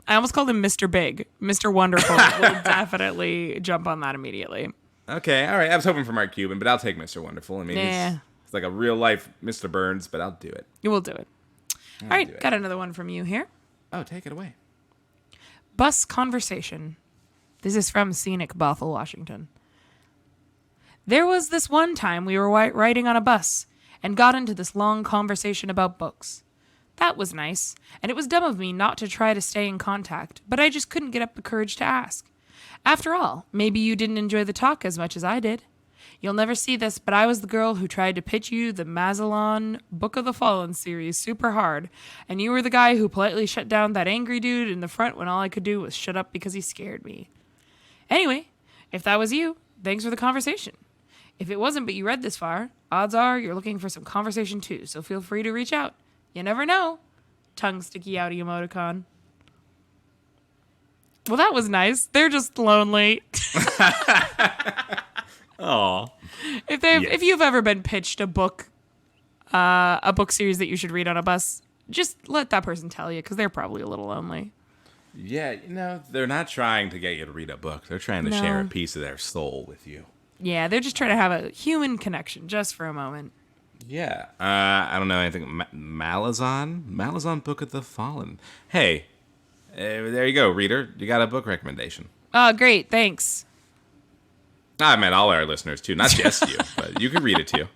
I almost called him Mr. Big. Mr. Wonderful will definitely jump on that immediately. Okay, all right. I was hoping for Mark Cuban, but I'll take Mr. Wonderful. I mean, he's like a real life Mr. Burns, but I'll do it. You will do it. All right, got another one from you here. Oh, take it away. Bus conversation. This is from scenic Bothell, Washington. There was this one time we were riding on a bus and got into this long conversation about books. That was nice, and it was dumb of me not to try to stay in contact, but I just couldn't get up the courage to ask. After all, maybe you didn't enjoy the talk as much as I did. You'll never see this, but I was the girl who tried to pitch you the Masala Book of the Fallen series super hard, and you were the guy who politely shut down that angry dude in the front when all I could do was shut up because he scared me. Anyway, if that was you, thanks for the conversation. If it wasn't but you read this far, odds are you're looking for some conversation too, so feel free to reach out. You never know. Tongue sticky outy emoticon. Well, that was nice. They're just lonely. Oh, if you've ever been pitched a book series that you should read on a bus, just let that person tell you, because they're probably a little lonely. Yeah, they're not trying to get you to read a book. They're trying to share a piece of their soul with you. Yeah, they're just trying to have a human connection just for a moment. Yeah, I don't know anything. Malazan Book of the Fallen. Hey, there you go, reader. You got a book recommendation. Oh, great, thanks. I meant all our listeners, too. Not just you, but you can read it, too.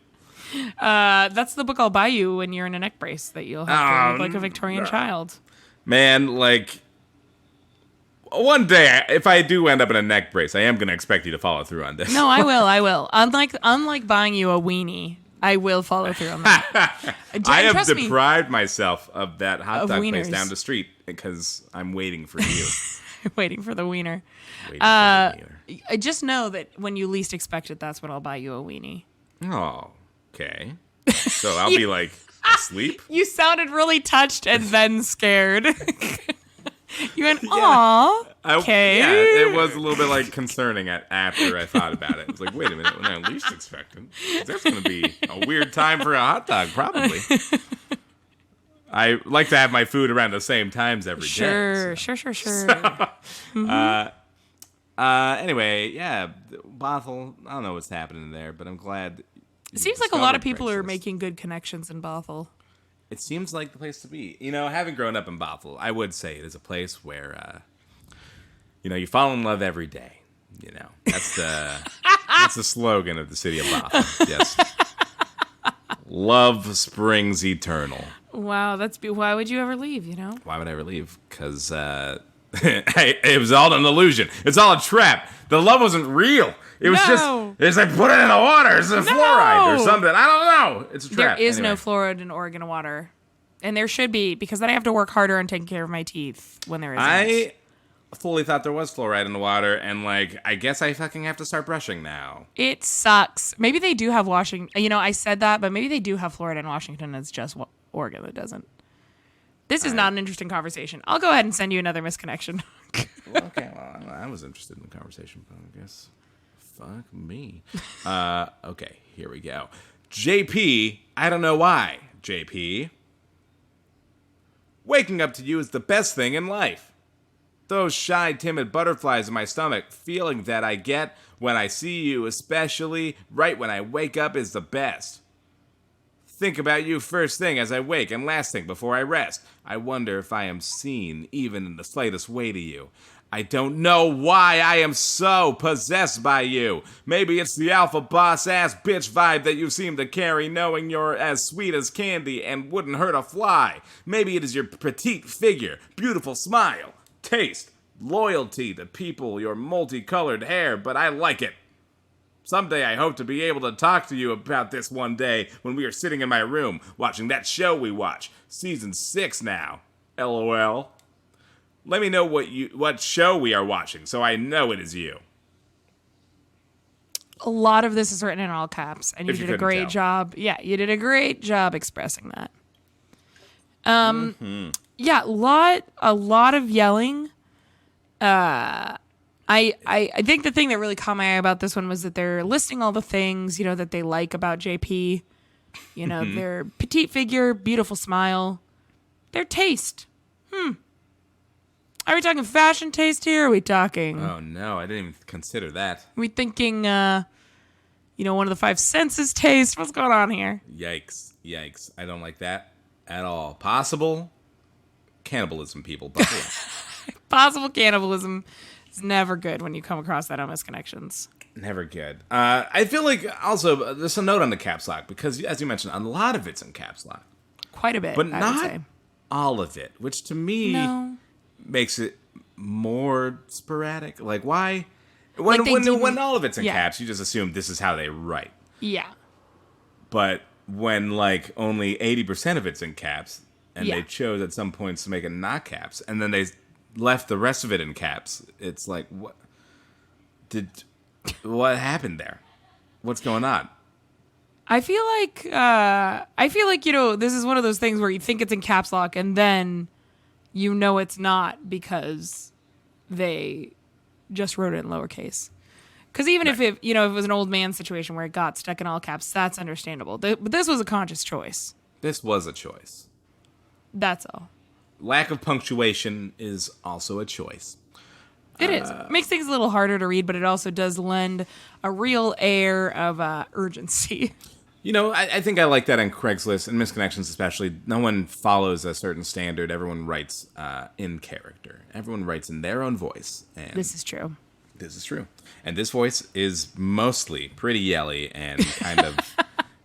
That's the book I'll buy you when you're in a neck brace that you'll have to read like a Victorian child. Man, one day, if I do end up in a neck brace, I am going to expect you to follow through on this. No, I will. Unlike buying you a weenie, I will follow through on that. I have deprived myself of that hot dog place down the street because I'm waiting for you. Waiting for the wiener. I just know that when you least expect it, that's when I'll buy you a weenie. Oh, okay. So I'll be asleep? You sounded really touched and then scared. You went, aw, okay. Yeah, it was a little bit concerning after I thought about it. It was like, wait a minute, when I least expected, that's going to be a weird time for a hot dog, probably. I like to have my food around the same times every day. Sure. Anyway, yeah, Bothell, I don't know what's happening there, but I'm glad. It seems like a lot of people are making good connections in Bothell. It seems like the place to be. Having grown up in Bothell, I would say it is a place where You fall in love every day. That's the slogan of the city of Botham. Yes. Love springs eternal. Wow, why would you ever leave, Why would I ever leave? Because it was all an illusion. It's all a trap. The love wasn't real. It was it's like put it in the water. It's a fluoride or something. I don't know. It's a trap. There is no fluoride in Oregon water. And there should be, because then I have to work harder on taking care of my teeth when there isn't. I fully thought there was fluoride in the water, and I guess I fucking have to start brushing now. It sucks. Maybe they do have Washington. I said that, but maybe they do have fluoride in Washington. It's just Oregon that doesn't. This is not an interesting conversation. I'll go ahead and send you another misconnection. Okay, well, I was interested in the conversation, but I guess fuck me. Okay, here we go. JP, I don't know why. JP, waking up to you is the best thing in life. Those shy, timid butterflies in my stomach, feeling that I get when I see you, especially right when I wake up, is the best. Think about you first thing as I wake and last thing before I rest. I wonder if I am seen even in the slightest way to you. I don't know why I am so possessed by you. Maybe it's the alpha boss ass bitch vibe that you seem to carry, knowing you're as sweet as candy and wouldn't hurt a fly. Maybe it is your petite figure, beautiful smile, taste, loyalty to people, your multicolored hair, but I like it. Someday I hope to be able to talk to you about this one day when we are sitting in my room watching that show we watch. Season 6 now. LOL. Let me know what show we are watching so I know it is you. A lot of this is written in all caps, and you did a great job. Yeah, you did a great job expressing that. Yeah, a lot of yelling. I think the thing that really caught my eye about this one was that they're listing all the things, that they like about JP. Their petite figure, beautiful smile, their taste. Are we talking fashion taste here? Or are we talking? Oh no, I didn't even consider that. Are we thinking, one of the five senses taste? What's going on here? Yikes. I don't like that at all. Possible cannibalism, people. But yeah. Possible cannibalism is never good when you come across that on Misconnections. Never good. I feel like also there's a note on the caps lock because, as you mentioned, a lot of it's in caps lock. Quite a bit, but I not would say. All of it, which to me makes it more sporadic. Like, why? When all of it's in caps, you just assume this is how they write. Yeah. But when only 80% of it's in caps, and they chose at some points to make it not caps, and then they left the rest of it in caps, it's like, what happened there? What's going on? I feel like this is one of those things where you think it's in caps lock and then it's not because they just wrote it in lowercase. Because even if it was an old man situation where it got stuck in all caps, that's understandable. But this was a conscious choice. This was a choice. That's all. Lack of punctuation is also a choice. It is. It makes things a little harder to read, but it also does lend a real air of urgency. I think I like that on Craigslist and Misconnections especially. No one follows a certain standard. Everyone writes in character. Everyone writes in their own voice. And this is true. This is true. And this voice is mostly pretty yelly and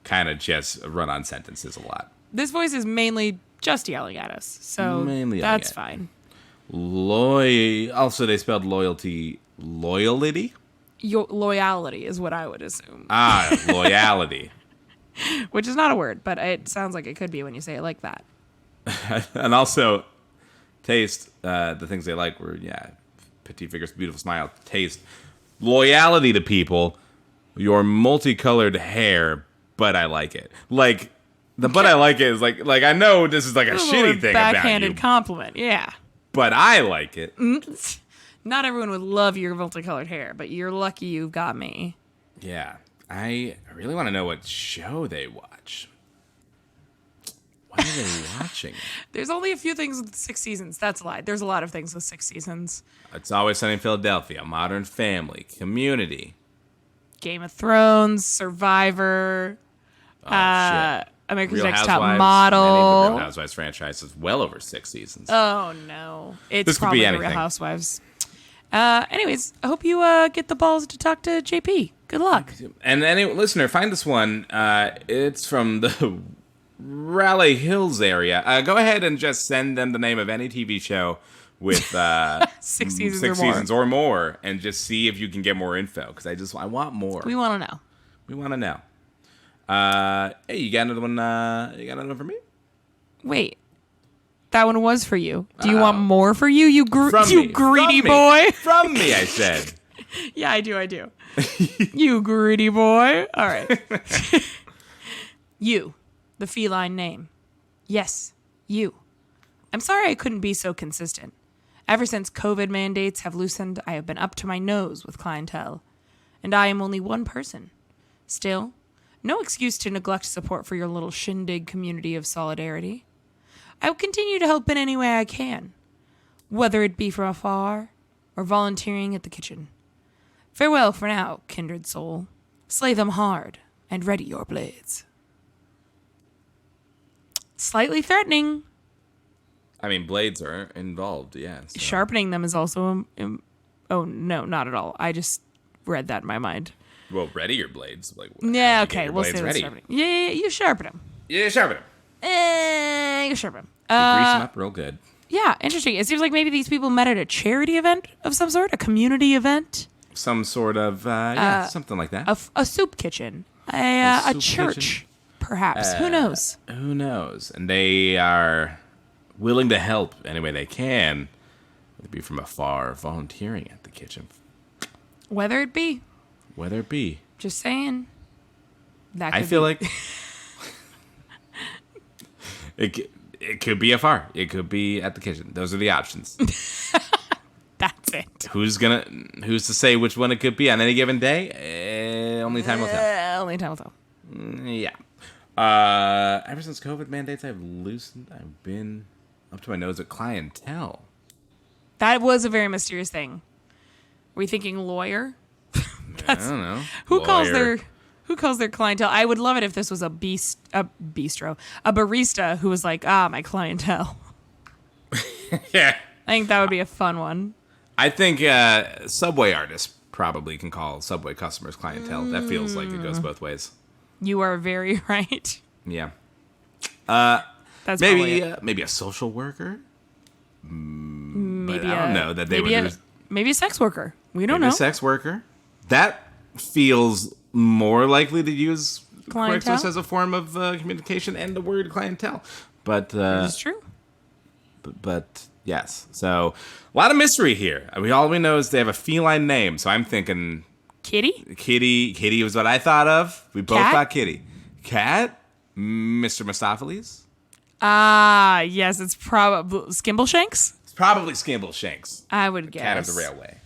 kind of just run on sentences a lot. This voice is mainly just yelling at us. So that's fine. Also, they spelled loyalty. Loyalty? Loyalty is what I would assume. Loyalty. Which is not a word, but it sounds like it could be when you say it like that. And also, taste, the things they like were, petite figures, beautiful smile, taste, loyalty to people, your multicolored hair, but I like it. But I like it is like I know this is like a shitty thing about you. Backhanded compliment, yeah. But I like it. Not everyone would love your multicolored hair, but you're lucky you've got me. Yeah. I really want to know what show they watch. What are they watching? There's only a few things with 6 seasons. That's a lie. There's a lot of things with 6 seasons. It's Always Sunny in Philadelphia, Modern Family, Community, Game of Thrones, Survivor, America's Real Next Housewives, Top Model. Many of the Real Housewives franchise is well over 6 seasons. Oh, no. It's This could probably be the Real anything. Housewives. Anyways, I hope you get the balls to talk to JP. Good luck. And any listener, find this one. It's from the Raleigh Hills area. Go ahead and just send them the name of any TV show with 6 seasons six or more. seasons or more, and just see if you can get more info. Because I want more. We want to know. We want to know. Hey, you got another one? You got another one for me? Wait. That one was for you. Do you want more for you? You From you me. greedy From me. boy. From me, I said. Yeah, I do. You greedy boy. All right. You, the feline name. Yes, you. I'm sorry I couldn't be so consistent. Ever since COVID mandates have loosened, I have been up to my nose with clientele. And I am only one person. Still, no excuse to neglect support for your little shindig community of solidarity. I will continue to help in any way I can, whether it be from afar or volunteering at the kitchen. Farewell for now, kindred soul. Slay them hard and ready your blades. Slightly threatening. I mean, blades are involved, yeah. So. Sharpening them is also... oh, no, not at all. I just read that in my mind. Well, ready your blades. Like, Yeah, how do you okay, get your we'll blades say that's ready? sharpening. Yeah, you sharpen them. Yeah, sharpen them. You sharpen them. Grease them up real good. Yeah, interesting. It seems like maybe these people met at a charity event of some sort, a community event, Some sort of, something like that. a soup kitchen, a soup church, kitchen? perhaps. Who knows? Who knows? And they are willing to help any way they can. Whether it be from afar, volunteering at the kitchen. Whether it be. Whether it be. Just saying. That I could feel be. like it could be afar. It could be at the kitchen. Those are the options. That's it. Who's to say which one it could be on any given day? Only time will tell. Only time will tell. Yeah. Ever since COVID mandates have loosened, I've been up to my nose with clientele. That was a very mysterious thing. Were you thinking lawyer? I don't know. Who calls Lawyer. their clientele? I would love it if this was a barista who was like, my clientele. Yeah. I think that would be a fun one. I think Subway artists probably can call Subway customers clientele. That feels like it goes both ways. You are very right. Yeah. That's probably it. Maybe a social worker. Maybe But I don't know that they would. Maybe a sex worker. We don't Maybe know. a sex worker. That feels more likely to use Clientele? Craigslist as a form of communication and the word clientele. But It's true. but yes. So a lot of mystery here. All we know is they have a feline name. So I'm thinking Kitty? Kitty was what I thought of. We both Cat? thought Kitty. Cat? Mr. Mistopheles? Ah, yes, it's probably Skimbleshanks. It's probably Skimbleshanks. I would guess. Cat of the railway.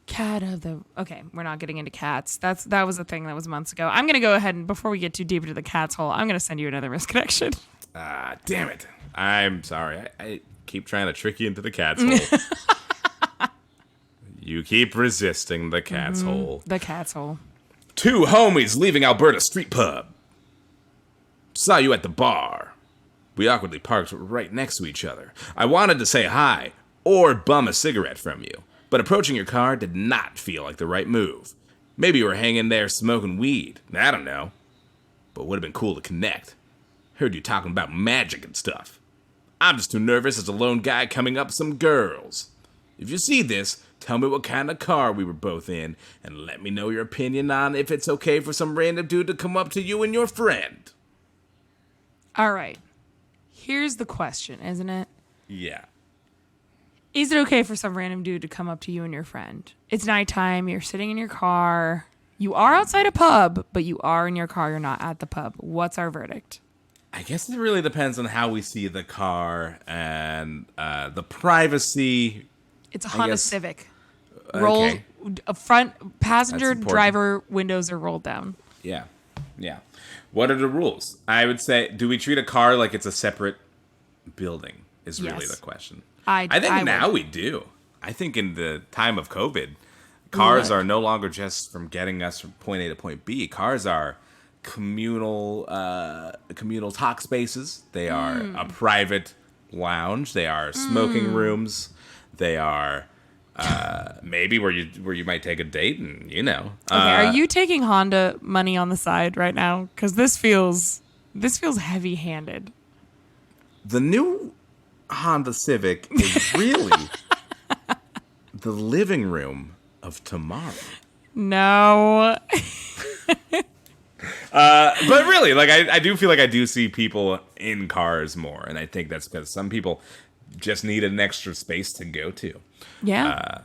Cat of the. Okay, we're not getting into cats. That was a thing that was months ago. I'm gonna go ahead and before we get too deep into the cat's hole, I'm gonna send you another misconnection. Ah, damn it. I'm sorry. I keep trying to trick you into the cat's hole. You keep resisting the cat's hole. The cat's hole. Two homies leaving Alberta street pub. Saw you at the bar. We awkwardly parked right next to each other. I wanted to say hi or bum a cigarette from you, but approaching your car did not feel like the right move. Maybe you were hanging there smoking weed. I don't know. But would have been cool to connect. Heard you talking about magic and stuff. I'm just too nervous as a lone guy coming up with some girls. If you see this, tell me what kind of car we were both in, and let me know your opinion on if it's okay for some random dude to come up to you and your friend. All right. Here's the question, isn't it? Yeah. Is it okay for some random dude to come up to you and your friend? It's nighttime. You're sitting in your car. You are outside a pub, but you are in your car. You're not at the pub. What's our verdict? I guess it really depends on how we see the car and the privacy. It's a Honda guess- Civic. Okay. A front passenger That's important. driver windows are rolled down. Yeah. Yeah. What are the rules? I would say, do we treat a car like it's a separate building is really Yes. the question. I think now would. we do. I think in the time of COVID, cars would. are no longer just from getting us from point A to point B. Cars are communal talk spaces. They are a private lounge. They are smoking rooms. They are Maybe where you might take a date and Okay, are you taking Honda money on the side right now? Because this feels heavy-handed. the new Honda Civic is really the living room of tomorrow. No. But really, like I do feel like I do see people in cars more, and I think that's because some people just need an extra space to go to. Yeah.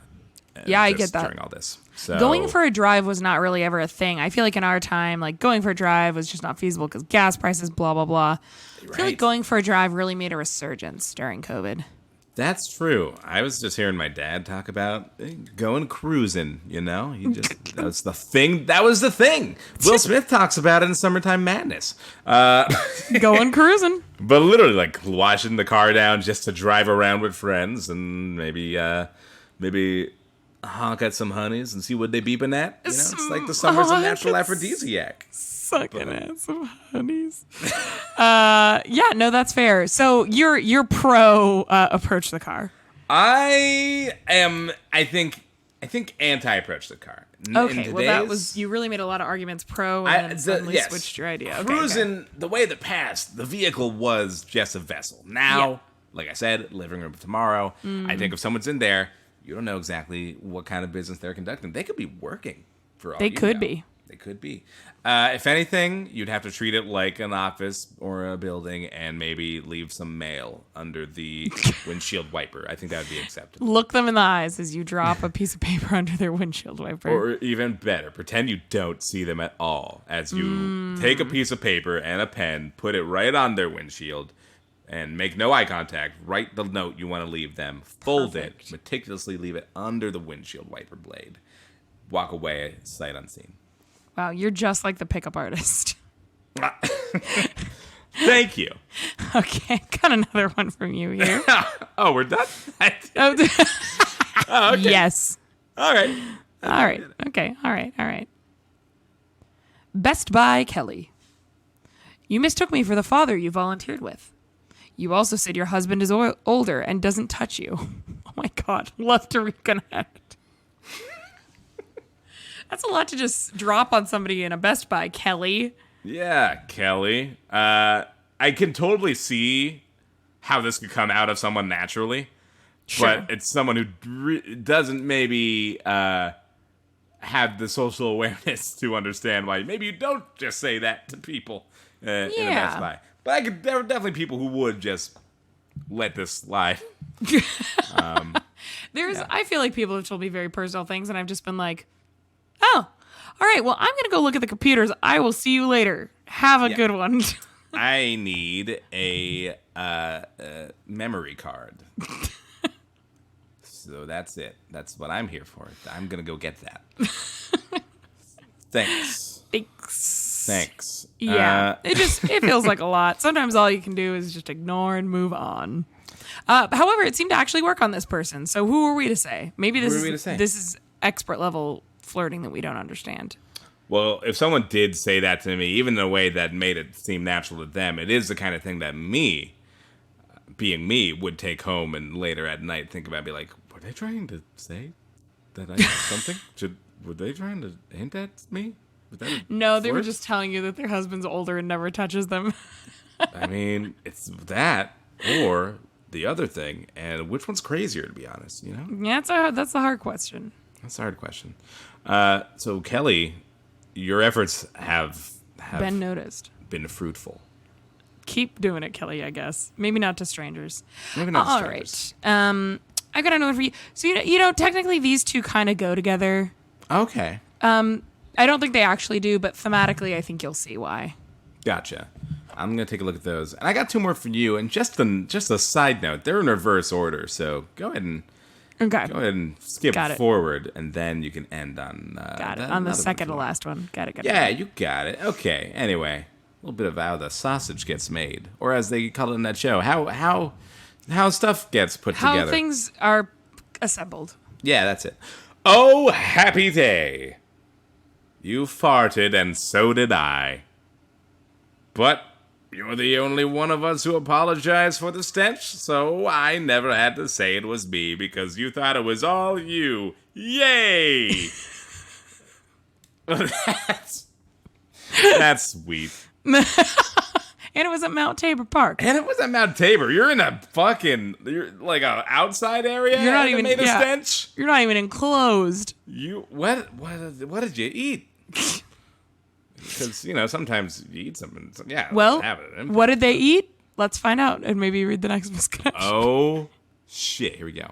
Yeah, I get that. During all this, so Going for a drive was not really ever a thing. I feel like in our time, like going for a drive was just not feasible because gas prices, blah, blah, blah. I feel like going for a drive really made a resurgence during COVID. That's true. I was just hearing my dad talk about going cruising, He just, that was the thing. That was the thing. Will Smith talks about it in Summertime Madness. Going cruising. But literally, like, washing the car down just to drive around with friends and maybe honk at some honeys and see what they beeping at. It's like the summer's a natural aphrodisiac. Sucking at some honeys. Yeah, no, that's fair. So you're pro approach the car. I think anti-approach the car. Okay, well that was, you really made a lot of arguments pro and then suddenly switched your idea. Okay, cruising, the way that passed, the vehicle was just a vessel. Now, like I said, living room tomorrow. I think if someone's in there, you don't know exactly what kind of business they're conducting. They could be working for all They you could know. be. They could be. If anything, you'd have to treat it like an office or a building and maybe leave some mail under the windshield wiper. I think that would be acceptable. Look them in the eyes as you drop a piece of paper under their windshield wiper. Or even better, pretend you don't see them at all as you take a piece of paper and a pen, put it right on their windshield, and make no eye contact. Write the note you want to leave them. Fold it. Meticulously leave it under the windshield wiper blade. Walk away, sight unseen. Wow, you're just like the pickup artist. Thank you. Okay, got another one from you here. Oh, we're done? Oh, Okay. yes. All right. All right. Okay. All right. Best Buy Kelly. You mistook me for the father you volunteered with. You also said your husband is older and doesn't touch you. Oh my God. Love to reconnect. That's a lot to just drop on somebody in a Best Buy, Kelly. Yeah, Kelly. I can totally see how this could come out of someone naturally. Sure. But it's someone who doesn't maybe have the social awareness to understand why maybe you don't just say that to people in a Best Buy. But there are definitely people who would just let this slide. I feel like people have told me very personal things, and I've just been like, oh, all right, well, I'm going to go look at the computers. I will see you later. Have a good one. I need a memory card. So that's it. That's what I'm here for. I'm going to go get that. Thanks. Yeah, it feels like a lot. Sometimes all you can do is just ignore and move on. However, it seemed to actually work on this person. So who are we to say? Maybe this is expert level flirting that we don't understand. Well, if someone did say that to me, even in a way that made it seem natural to them, it is the kind of thing that me, being me, would take home and later at night think about, be like, were they trying to say that I did something? Were they trying to hint at me? No, they were just telling you that their husband's older and never touches them. I mean, it's that or the other thing, and which one's crazier, to be honest, Yeah, that's a hard question. That's a hard question. So, Kelly, your efforts have been noticed. Been fruitful. Keep doing it, Kelly, I guess. Maybe not to strangers. Maybe not to strangers. All right. I got another one for you. So, technically these two kind of go together. Okay. I don't think they actually do, but thematically, I think you'll see why. Gotcha. I'm going to take a look at those. And I got two more for you. And just a side note, they're in reverse order. So go ahead and skip forward, and then you can end on... on the second to last one. Got it. Yeah, you got it. Okay. Anyway, a little bit of how the sausage gets made. Or as they call it in that show, how stuff gets put together. How things are assembled. Yeah, that's it. Oh, happy day. You farted and so did I. But You're the only one of us who apologized for the stench, so I never had to say it was me because you thought it was all you. Yay! That's sweet. And it was at Mount Tabor Park. And it was at Mount Tabor. You're in you're like a outside area. You're not even made a stench. You're not even enclosed. What did you eat? Because sometimes you eat something. Yeah. Well, have it. what did they eat? Let's find out and maybe read the next misconnection. Oh shit! Here we go.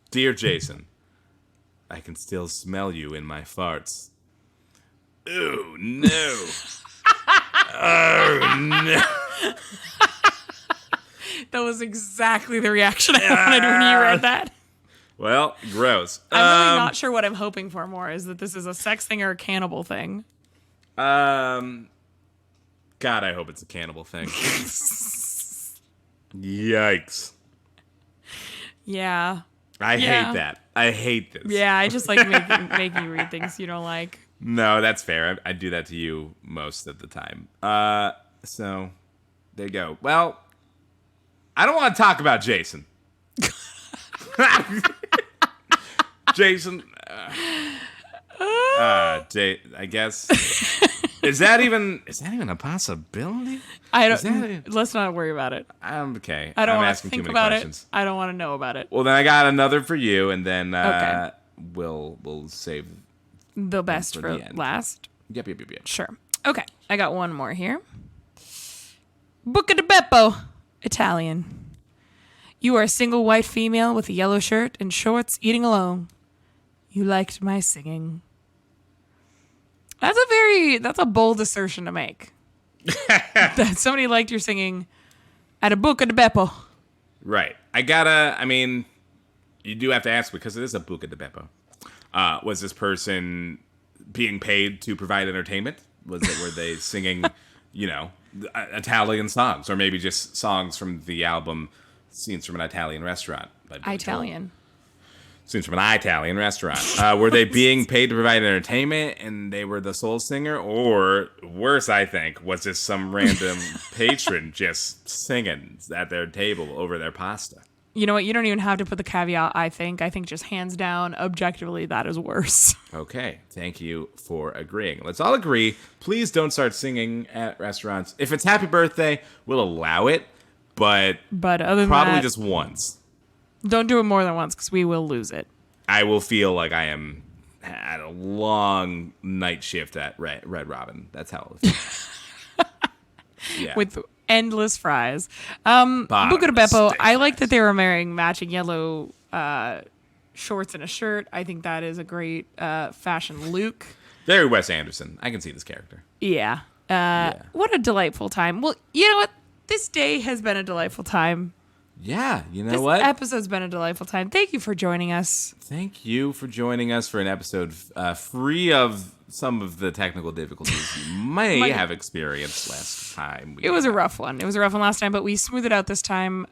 Dear Jason, I can still smell you in my farts. Oh no! Oh no! That was exactly the reaction I wanted when you read that. Well, gross. I'm really not sure what I'm hoping for more. Is that this is a sex thing or a cannibal thing? God, I hope it's a cannibal thing. Yikes. Yeah. I hate that. I hate this. Yeah, I just like making you read things you don't like. No, that's fair. I do that to you most of the time. So, there you go. Well, I don't want to talk about Jason. Jason. I guess. Is that even a possibility? Let's not worry about it. I'm okay. I don't I'm want to asking think too many about questions. it. I don't want to know about it. Well, then I got another for you, and then Okay. we'll save The best for the end. last. Yep. Sure. Okay, I got one more here. Buca di Beppo, Italian. You are a single white female with a yellow shirt and shorts eating alone. You liked my singing. That's a bold assertion to make. That somebody liked your singing at a Buca di Beppo. Right. You do have to ask because it is a Buca di Beppo. Was this person being paid to provide entertainment? Were they singing, Italian songs, or maybe just songs from the album Scenes from an Italian Restaurant? Italian. Scenes from an Italian restaurant. Were they being paid to provide entertainment and they were the soul singer? Or worse, I think, was this some random patron just singing at their table over their pasta? You know what? You don't even have to put the caveat, I think. I think just hands down, objectively, that is worse. Okay. Thank you for agreeing. Let's all agree. Please don't start singing at restaurants. If it's happy birthday, we'll allow it. But other than probably that, just once. Don't do it more than once because we will lose it. I will feel like I am at a long night shift at Red Robin. That's how it feels. Yeah. With endless fries. Buca di Beppo, I like that they were wearing matching yellow shorts and a shirt. I think that is a great fashion look. Very Wes Anderson. I can see this character. Yeah. What a delightful time. Well, you know what? This day has been a delightful time. Yeah, you know This what? episode's been a delightful time. Thank you for joining us. Thank you for joining us for an episode free of some of the technical difficulties you may have experienced last time. It was a rough one. It was a rough one last time, but we smoothed it out this time.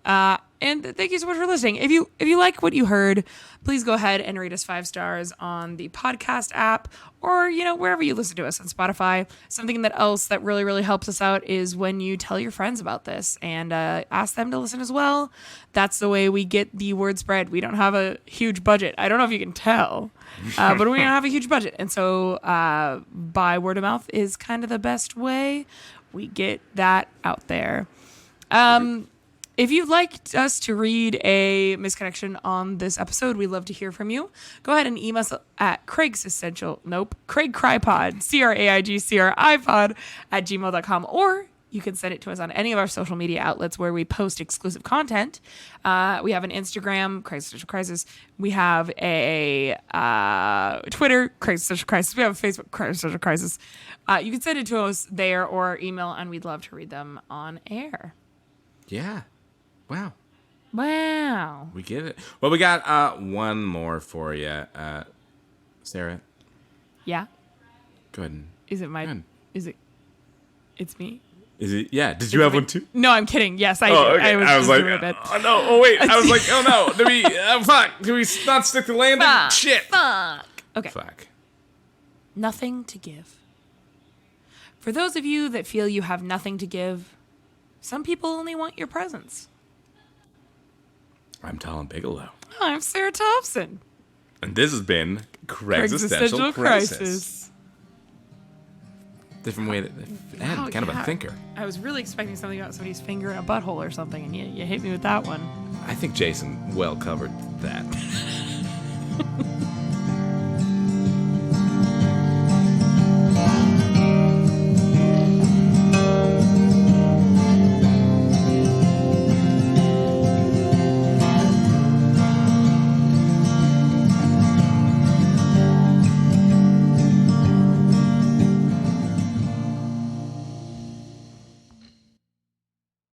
And thank you so much for listening. If you like what you heard, please go ahead and rate us 5 stars on the podcast app or, wherever you listen to us on Spotify. Something else that really, really helps us out is when you tell your friends about this and ask them to listen as well. That's the way we get the word spread. We don't have a huge budget. I don't know if you can tell, but we don't have a huge budget. And so by word of mouth is kind of the best way we get that out there. If you'd like us to read a misconnection on this episode, we'd love to hear from you. Go ahead and email us at Craigcrypod, CraigCrypod @gmail.com, or you can send it to us on any of our social media outlets where we post exclusive content. We have an Instagram, Craigsistential Crisis. We have a Twitter, Craigsistential Crisis. We have a Facebook, Craigsistential Crisis. You can send it to us there or email, and we'd love to read them on air. Yeah. Wow. We get it. Well, we got one more for you, Sarah. Yeah. Go ahead. Is it my? Is it? It's me. Is it? Yeah. Did you have one too? No, I'm kidding. Yes, I did. Okay. I was like, doing a bit. oh no. Oh wait. I was like, oh no. Did we? Fuck. Did we not stick the landing? Shit. Fuck. Okay. Fuck. Nothing to give. For those of you that feel you have nothing to give, Some people only want your presence. I'm Talon Bigelow. I'm Sarah Thompson. And this has been Craigsistential Crisis. Different way to end, kind of a thinker. I was really expecting something about somebody's finger in a butthole or something, and you hit me with that one. I think Jason well covered that.